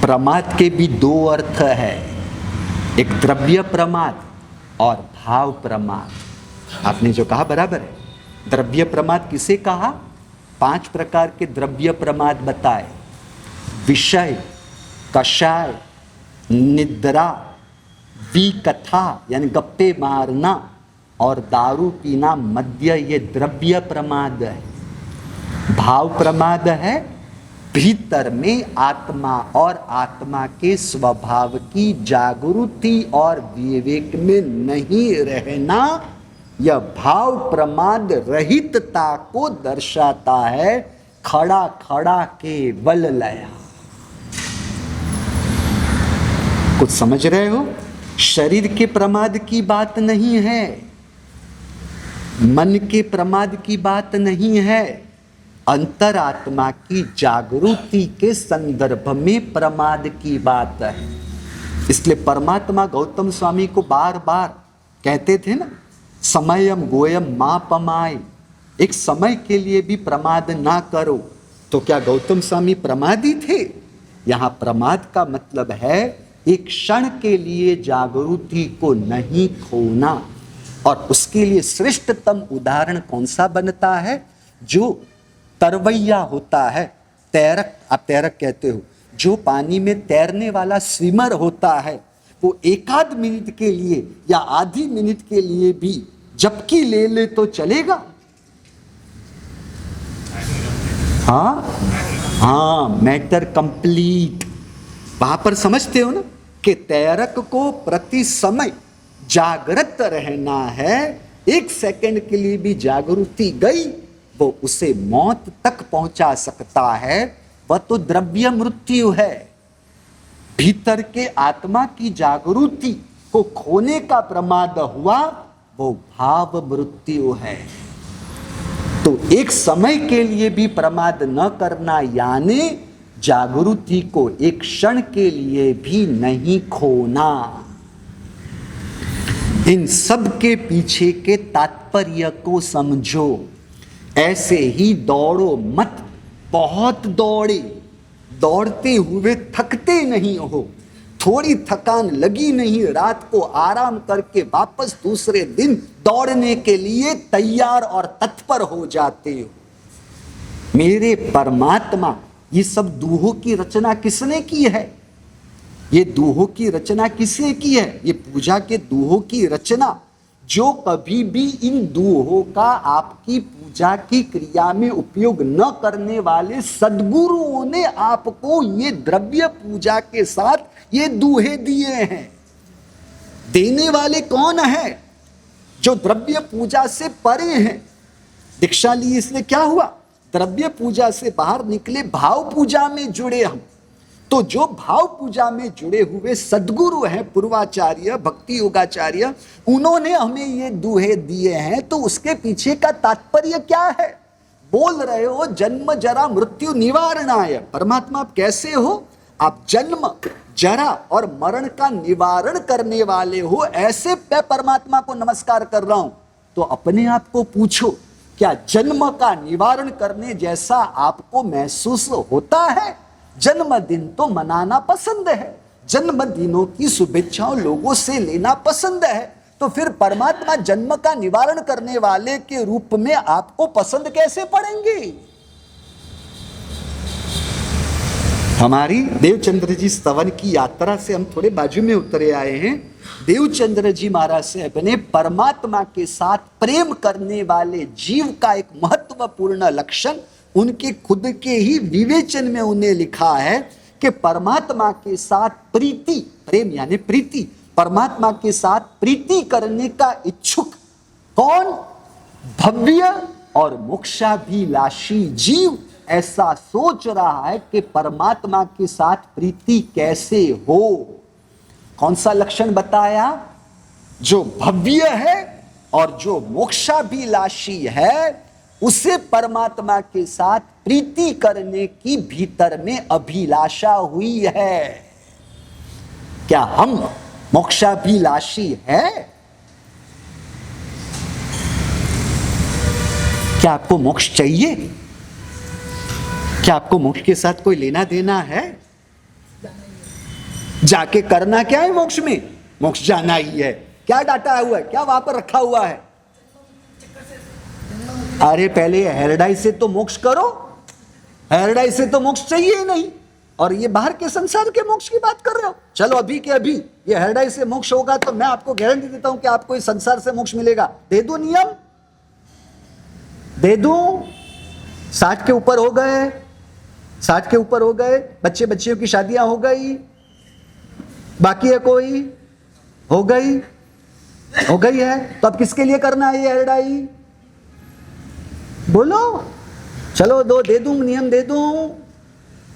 प्रमाद के भी दो अर्थ है, एक द्रव्य प्रमाद और भाव प्रमाद। आपने जो कहा बराबर है। द्रव्य प्रमाद किसे कहा? 5 प्रकार के द्रव्य प्रमाद बताए: विषय, कषाय, निद्रा, विकथा यानी गप्पे मारना, और दारू पीना, मद्य, ये द्रव्य प्रमाद है। भाव प्रमाद है भीतर में आत्मा और आत्मा के स्वभाव की जागृति और विवेक में नहीं रहना। यह भाव प्रमाद रहितता को दर्शाता है। खड़ा खड़ा केवल लया। कुछ समझ रहे हो? शरीर के प्रमाद की बात नहीं है, मन के प्रमाद की बात नहीं है, अंतरात्मा की जागृति के संदर्भ में प्रमाद की बात है। इसलिए परमात्मा गौतम स्वामी को बार बार कहते थे ना, समयम गोयम मा पमाय, एक समय के लिए भी प्रमाद ना करो। तो क्या गौतम स्वामी प्रमादी थे? यहां प्रमाद का मतलब है एक क्षण के लिए जागृति को नहीं खोना। और उसके लिए श्रेष्ठतम उदाहरण कौन सा बनता है? जो तरवैया होता है, तैरक, आप तैरक कहते हो, जो पानी में तैरने वाला स्विमर होता है, वो एकाध मिनट के लिए या आधी मिनट के लिए भी जबकि ले तो चलेगा। हाँ, मैटर कंप्लीट। वहां पर समझते हो ना कि तैरक को प्रति समय जागृत रहना है। 1 सेकंड के लिए भी जागृति गई, वो उसे मौत तक पहुंचा सकता है। वह तो द्रव्य मृत्यु है। भीतर के आत्मा की जागृति को खोने का प्रमाद हुआ, वो भाव मृत्यु है। तो एक समय के लिए भी प्रमाद न करना यानी जागृति को एक क्षण के लिए भी नहीं खोना। इन सब के पीछे के तात्पर्य को समझो। ऐसे ही दौड़ो मत, बहुत दौड़े, दौड़ते हुए थकते नहीं हो, थोड़ी थकान लगी नहीं, रात को आराम करके वापस दूसरे दिन दौड़ने के लिए तैयार और तत्पर हो जाते हो। मेरे परमात्मा, ये सब दूहों की रचना किसने की है? ये दूहों की रचना किसने की है? ये पूजा के दूहों की रचना, जो कभी भी इन दूहों का आपकी पूजा की क्रिया में उपयोग न करने वाले सद्गुरुओं ने आपको ये द्रव्य पूजा के साथ ये दूहे दिए हैं। देने वाले कौन है? जो द्रव्य पूजा से परे हैं। दीक्षा ली इसलिए क्या हुआ? द्रव्य पूजा से बाहर निकले, भाव पूजा में जुड़े हम। तो जो भाव पूजा में जुड़े हुए सद्गुरु हैं, पूर्वाचार्य, भक्ति योगाचार्य, उन्होंने हमें ये दूहे दिए हैं। तो उसके पीछे का तात्पर्य क्या है? बोल रहे हो जन्म जरा मृत्यु निवारणाय। परमात्मा आप कैसे हो? आप जन्म जरा और मरण का निवारण करने वाले हो, ऐसे मैं परमात्मा को नमस्कार कर रहा हूं। तो अपने आप को पूछो, क्या जन्म का निवारण करने जैसा आपको महसूस होता है? जन्मदिन तो मनाना पसंद है, जन्मदिनों की शुभेच्छाओं लोगों से लेना पसंद है, तो फिर परमात्मा जन्म का निवारण करने वाले के रूप में आपको पसंद कैसे पड़ेंगे? हमारी देवचंद्र जी स्तवन की यात्रा से हम थोड़े बाजू में उतरे आए हैं। देवचंद्र जी महाराज से अपने परमात्मा के साथ प्रेम करने वाले जीव का एक महत्वपूर्ण लक्षण उनके खुद के ही विवेचन में उन्हें लिखा है कि परमात्मा के साथ प्रीति, प्रेम यानी प्रीति, परमात्मा के साथ प्रीति करने का इच्छुक कौन? भव्य और मोक्षाभिलाषी जीव ऐसा सोच रहा है कि परमात्मा के साथ प्रीति कैसे हो। कौन सा लक्षण बताया? जो भव्य है और जो मोक्षाभिलाषी है, उसे परमात्मा के साथ प्रीति करने की भीतर में अभिलाषा हुई है। क्या हम मोक्षाभिलाषी है? क्या आपको मोक्ष चाहिए? क्या आपको मोक्ष के साथ कोई लेना देना है? जाके करना क्या है मोक्ष में? मोक्ष जाना ही है। क्या डाटा हुआ है? क्या वहां पर रखा हुआ है? अरे पहले हेरडाई से तो मोक्ष करो, हेरडाई से तो मोक्ष चाहिए ही नहीं, और ये बाहर के संसार के मोक्ष की बात कर रहे हो। चलो अभी के अभी ये हेरडाई से मोक्ष होगा तो मैं आपको गारंटी देता हूं कि आपको इस संसार से मोक्ष मिलेगा। दे दो नियम, दे दो। 60 के ऊपर हो गए, 60 के ऊपर हो गए, बच्चे बच्चियों की शादियां हो गई, बाकी है कोई? हो गई, हो गई है, तो अब किसके लिए करना है ये हेरडाई? बोलो। चलो दो, दे दूं, नियम दे दूं।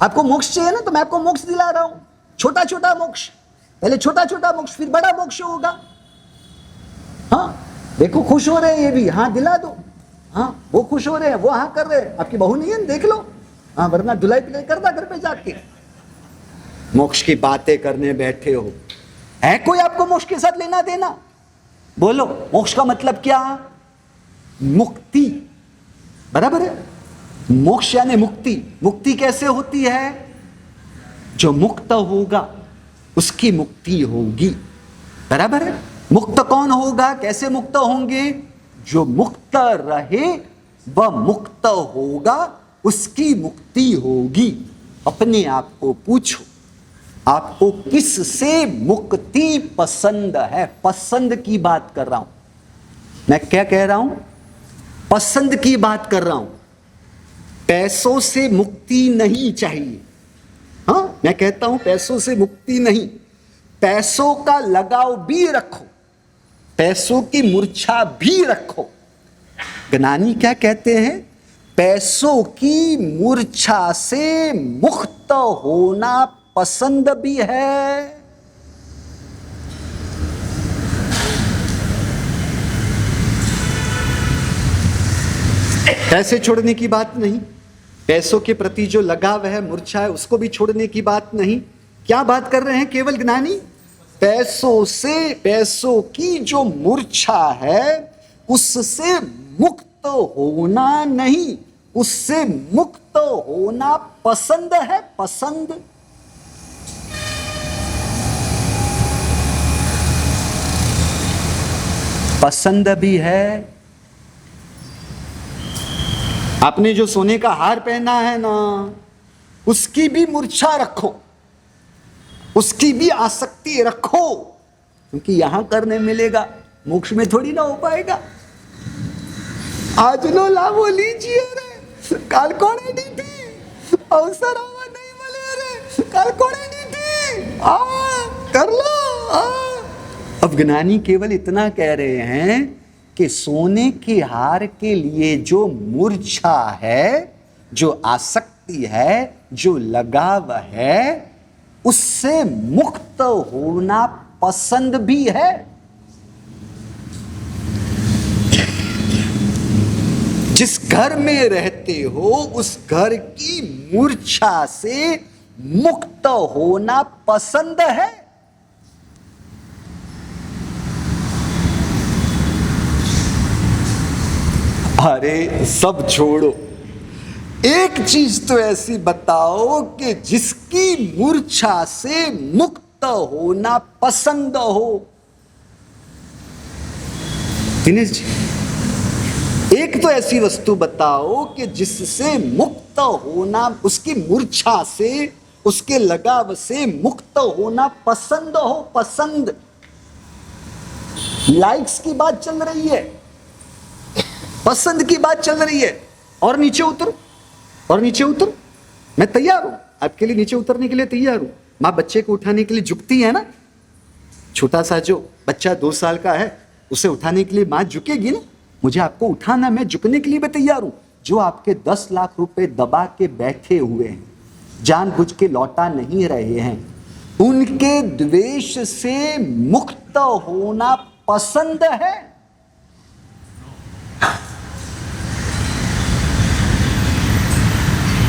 आपको मोक्ष चाहिए ना, तो मैं आपको मोक्ष दिला रहा हूं। छोटा छोटा मोक्ष, पहले छोटा छोटा मोक्ष, फिर बड़ा मोक्ष होगा। हाँ देखो खुश हो रहे हैं ये भी, हाँ दिला दो। हाँ वो खुश हो रहे हैं, वो हाँ कर रहे हैं। आपकी बहू नहीं है, देख लो। हाँ वरना धुलाई पिलाई कर दा घर पे जाके। मोक्ष की बातें करने बैठे हो, है कोई आपको मोक्ष के साथ लेना देना? बोलो। मोक्ष का मतलब क्या? मुक्ति, बराबर है। मोक्ष यानी मुक्ति। मुक्ति कैसे होती है? जो मुक्त होगा उसकी मुक्ति होगी, बराबर है। मुक्त कौन होगा? कैसे मुक्त होंगे? जो मुक्त रहे वह मुक्त होगा, उसकी मुक्ति होगी। अपने आप को पूछो, आपको किस से मुक्ति पसंद है? पसंद की बात कर रहा हूं मैं। क्या कह रहा हूं? पसंद की बात कर रहा हूं। पैसों से मुक्ति नहीं चाहिए। हाँ मैं कहता हूं पैसों से मुक्ति नहीं, पैसों का लगाव भी रखो, पैसों की मूर्छा भी रखो। ज्ञानी क्या कहते हैं? पैसों की मूर्छा से मुक्त होना पसंद भी है। पैसे छोड़ने की बात नहीं, पैसों के प्रति जो लगाव है, मूर्छा है, उसको भी छोड़ने की बात नहीं। क्या बात कर रहे हैं केवल ज्ञानी? पैसों से, पैसों की जो मूर्छा है उससे मुक्त होना नहीं, उससे मुक्त होना पसंद है। पसंद, पसंद भी है। आपने जो सोने का हार पहना है ना, उसकी भी मूर्छा रखो। उसकी भी आसक्ति रखो, क्योंकि यहां करने मिलेगा, मोक्ष में थोड़ी ना हो पाएगा। आज नो लाभो लीजिए रे, काल कोड़े दी थी अवसर आवा नहीं मिले रे, काल कोड़े दी थी, कर लो। अब ज्ञानी केवल इतना कह रहे हैं कि सोने के हार के लिए जो मूर्छा है, जो आसक्ति है, जो लगाव है, उससे मुक्त होना पसंद भी है। जिस घर में रहते हो उस घर की मूर्छा से मुक्त होना पसंद है। अरे सब छोड़ो, एक चीज तो ऐसी बताओ कि जिसकी मूर्छा से मुक्त होना पसंद हो। दिनेश जी, एक तो ऐसी वस्तु बताओ कि जिससे मुक्त होना, उसकी मूर्छा से, उसके लगाव से मुक्त होना पसंद हो। पसंद, लाइक्स की बात चल रही है, पसंद की बात चल रही है। और नीचे उतरो, और नीचे उतरो, मैं तैयार हूं आपके लिए, नीचे उतरने के लिए तैयार हूं। मां बच्चे को उठाने के लिए झुकती है ना, छोटा सा जो बच्चा 2 साल का है उसे उठाने के लिए मां झुकेगी ना। मुझे आपको उठाना, मैं झुकने के लिए भी तैयार हूं। जो आपके 10 लाख रुपए दबा के बैठे हुए हैं, जानबूझ के लौटा नहीं रहे हैं, उनके द्वेष से मुक्त होना पसंद है।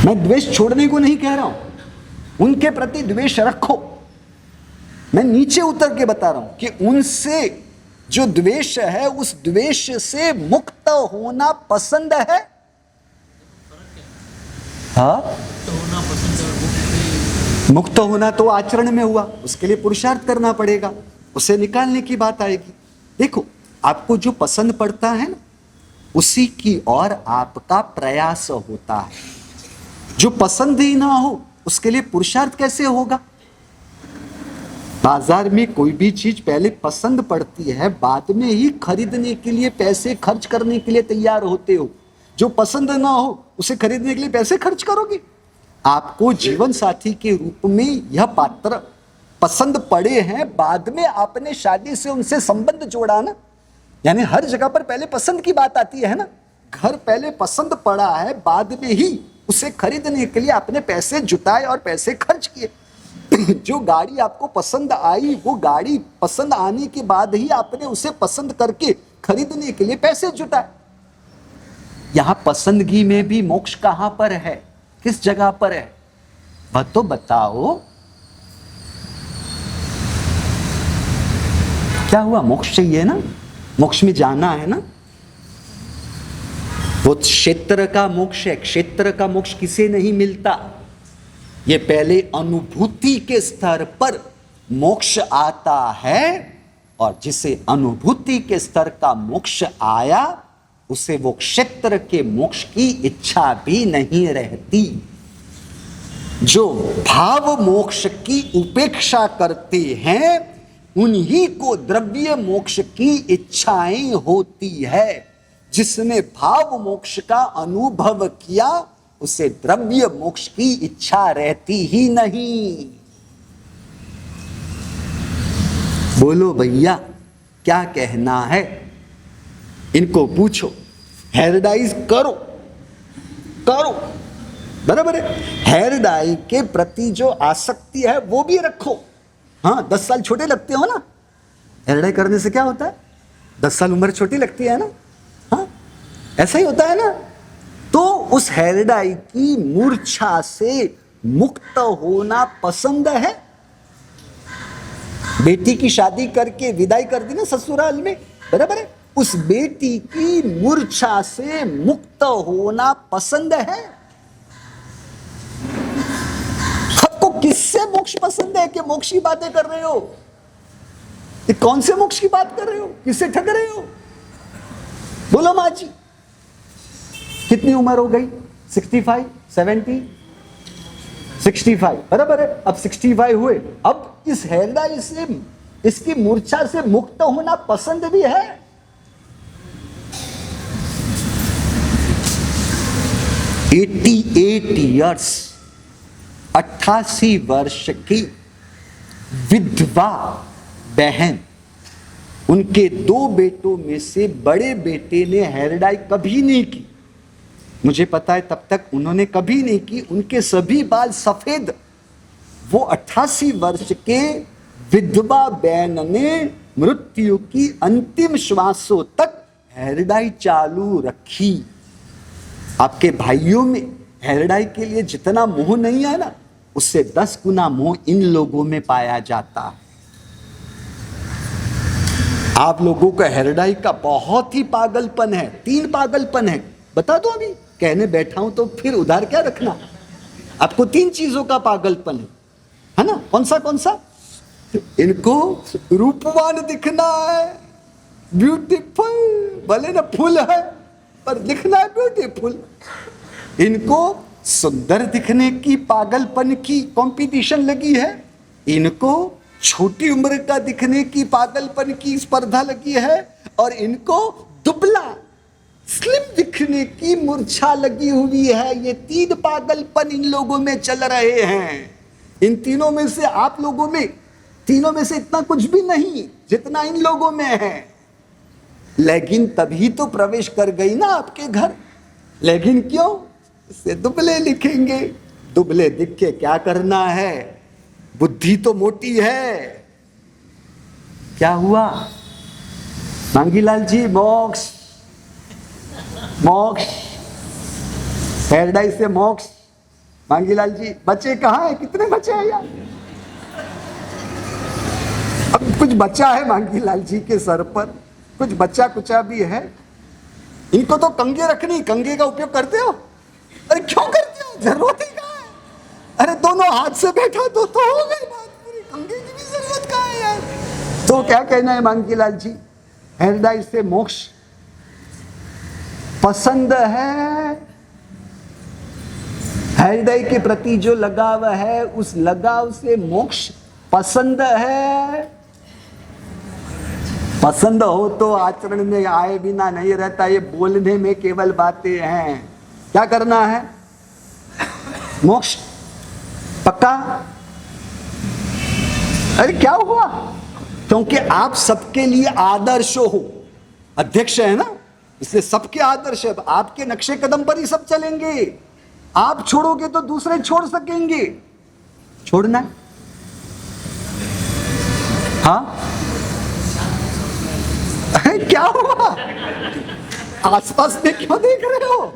मैं द्वेष छोड़ने को नहीं कह रहा हूं, उनके प्रति द्वेष रखो। मैं नीचे उतर के बता रहा हूं कि उनसे जो द्वेष है, उस द्वेष से मुक्त होना पसंद है। हाँ, मुक्त होना तो आचरण में हुआ, उसके लिए पुरुषार्थ करना पड़ेगा, उसे निकालने की बात आएगी। देखो, आपको जो पसंद पड़ता है ना, उसी की ओर आपका प्रयास होता है। जो पसंद ही ना हो, उसके लिए पुरुषार्थ कैसे होगा? बाजार में कोई भी चीज पहले पसंद पड़ती है, बाद में ही खरीदने के लिए पैसे खर्च करने के लिए तैयार होते हो। जो पसंद ना हो, उसे खरीदने के लिए पैसे खर्च करोगे। आपको जीवन साथी के रूप में यह पात्र पसंद पड़े हैं, बाद में आपने शादी से उनसे संबंध जोड़ा ना, यानी हर जगह पर पहले पसंद की बात आती है ना। घर पहले पसंद पड़ा है, बाद में ही उसे खरीदने के लिए आपने पैसे जुटाए और पैसे खर्च किए। जो गाड़ी आपको पसंद आई, वो गाड़ी पसंद आने के बाद ही आपने उसे पसंद करके खरीदने के लिए पैसे जुटाए। यहां पसंदगी में भी मोक्ष कहां पर है, किस जगह पर है, वह तो बताओ। क्या हुआ? मोक्ष चाहिए ना, मोक्ष में जाना है ना। वो क्षेत्र का मोक्ष है, क्षेत्र का मोक्ष किसे नहीं मिलता। ये पहले अनुभूति के स्तर पर मोक्ष आता है, और जिसे अनुभूति के स्तर का मोक्ष आया, उसे वो क्षेत्र के मोक्ष की इच्छा भी नहीं रहती। जो भाव मोक्ष की उपेक्षा करते हैं, उन्हीं को द्रव्य मोक्ष की इच्छाएं होती है। जिसने भाव मोक्ष का अनुभव किया, उसे द्रव्य मोक्ष की इच्छा रहती ही नहीं। बोलो भैया, क्या कहना है? इनको पूछो, हेयर डाइज करो, करो, बराबर है। हेयर डाई के प्रति जो आसक्ति है वो भी रखो। हाँ, 10 साल छोटे लगते हो ना, हेयर डाई करने से क्या होता है? 10 साल उम्र छोटी लगती है ना। हाँ, ऐसा ही होता है ना। तो उस हेयर डाई की मूर्छा से मुक्त होना पसंद है। बेटी की शादी करके विदाई कर दी ना ससुराल में, बराबर है। उस बेटी की मूर्छा से मुक्त होना पसंद है। आपको किससे मोक्ष पसंद है कि मोक्ष की बातें कर रहे हो? ये कौन से मोक्ष की बात कर रहे हो? किससे ठग रहे हो? बोलो माँ जी, कितनी उम्र हो गई? 65, 70, 65, बराबर है। अब 65 हुए, अब इस हृदय से, इसकी मूर्छा से मुक्त होना पसंद भी है। 88 ईयर्स, 88 वर्ष की विधवा बहन, उनके 2 बेटों में से बड़े बेटे ने हैरडाई कभी नहीं की। मुझे पता है तब तक उन्होंने कभी नहीं की। उनके सभी बाल सफेद। वो 88 वर्ष के विधवा बहन ने मृत्यु की अंतिम श्वासों तक हैरडाई चालू रखी। आपके भाइयों में हैरडाई के लिए जितना मोह नहीं है ना, उससे 10 गुना मोह इन लोगों में पाया जाता है। आप लोगों का हैरडाई का बहुत ही पागलपन है। 3 पागलपन है, बता दो अभी कहने बैठा हूं तो फिर उधार क्या रखना। आपको 3 चीजों का पागलपन है ना? कौन सा? इनको रूपवान दिखना है, ब्यूटीफुल, भले ना फूल है पर दिखना है ब्यूटीफुल। इनको सुंदर दिखने की पागलपन की कंपटीशन लगी है। इनको छोटी उम्र का दिखने की पागलपन की स्पर्धा लगी है। और इनको दुबला स्लिम दिखने की मूर्छा लगी हुई है। ये 3 पागलपन इन लोगों में चल रहे हैं। इन तीनों में से आप लोगों में, तीनों में से इतना कुछ भी नहीं जितना इन लोगों में है। लेकिन तभी तो प्रवेश कर गई ना आपके घर। लेकिन क्यों? इसे दुबले लिखेंगे। दुबले दिख के क्या करना है? बुद्धि तो मोटी है। क्या हुआ मांगीलाल जी? मोक्ष, मोक्ष, पैराडाइज से मोक्ष। मांगीलाल जी बच्चे कहाँ हैं? कितने बच्चे हैं यार? अब कुछ बच्चा है मांगीलाल जी के सर पर, कुछ बच्चा कुचा भी है। इनको तो कंगे रखनी, कंगे का उपयोग करते हो? अरे क्यों करते हो? जरूरत ही कहाँ है? अरे दोनों हाथ से बैठा तो हो गई बात पूरी। कंगे की भी जरूरत कहाँ है यार? तो क्या कहना है मांगीलाल जी? हृदय से मोक्ष पसंद है। हृदय के प्रति जो लगाव है, उस लगाव से मोक्ष पसंद है। पसंद हो तो आचरण में आए बिना नहीं रहता। ये बोलने में केवल बातें हैं। क्या करना है? मोक्ष पक्का? अरे क्या हुआ? क्योंकि आप सबके लिए आदर्श हो। अध्यक्ष है ना, इसलिए सबके आदर्श है। आपके नक्शे कदम पर ही सब चलेंगे। आप छोड़ोगे तो दूसरे छोड़ सकेंगे। छोड़ना है? हाँ, क्या हुआ? आसपास में क्यों देख रहे हो?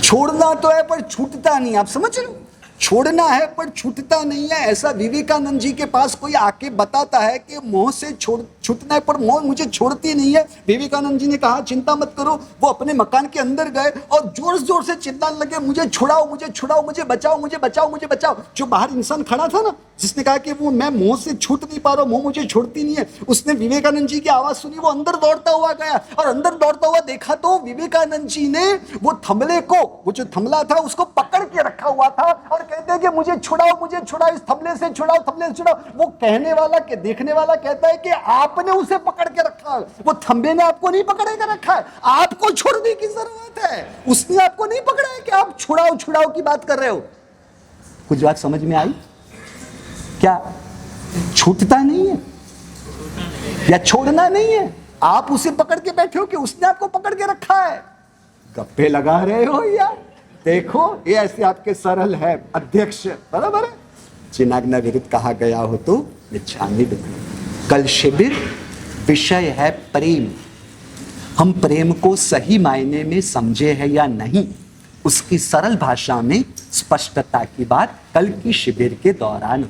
छोड़ना तो है पर छूटता नहीं। आप समझ रहे हो? छोड़ना है पर छूटता नहीं है। ऐसा विवेकानंद जी के पास कोई आके बताता है कि मोह से छूटना है पर मोह मुझे छोड़ती नहीं है। विवेकानंद जी ने कहा चिंता मत करो। वो अपने मकान के अंदर गए और जोर जोर से चिल्लाने लगे, मुझे छुड़ाओ, मुझे छुड़ाओ, मुझे बचाओ, मुझे बचाओ, मुझे बचाओ। जो बाहर इंसान खड़ा था ना, जिसने कहा कि वो मैं मोह से छूट नहीं पा रहा हूं, मोह मुझे छोड़ती नहीं है, उसने विवेकानंद जी की आवाज सुनी। वो अंदर दौड़ता हुआ गया और अंदर दौड़ता हुआ देखा तो विवेकानंद जी ने वो थमले को, वो जो थमला था उसको पकड़ के रखा हुआ था और कहते हैं कि मुझे छुड़ाओ, मुझे छुड़ाओ, इस थमले से छुड़ाओ, थमले से छुड़ाओ। वो कहने वाला के देखने वाला कहता है कि आपने उसे पकड़ के रखा है। वो थंबे ने आपको नहीं पकड़ के रखा है। आपको छोड़ने की जरूरत है। उसने आपको नहीं पकड़ा है कि आप छुड़ाओ छुड़ाओ की बात कर रहे हो। कुछ बात समझ में आई क्या? छूटता नहीं है या छोड़ना नहीं है। आप उसे पकड़ के बैठे हो कि उसने आपको पकड़ के रखा है? गप्पे लगा रहे हो यार। देखो ये ऐसे आपके सरल है अध्यक्ष, बराबर है। चिन्नाज्ञा विरुद्ध कहा गया हो तो मिच्छामि दुक्कडम। कल शिविर विषय है प्रेम। हम प्रेम को सही मायने में समझे हैं या नहीं, उसकी सरल भाषा में स्पष्टता की बात कल की शिविर के दौरान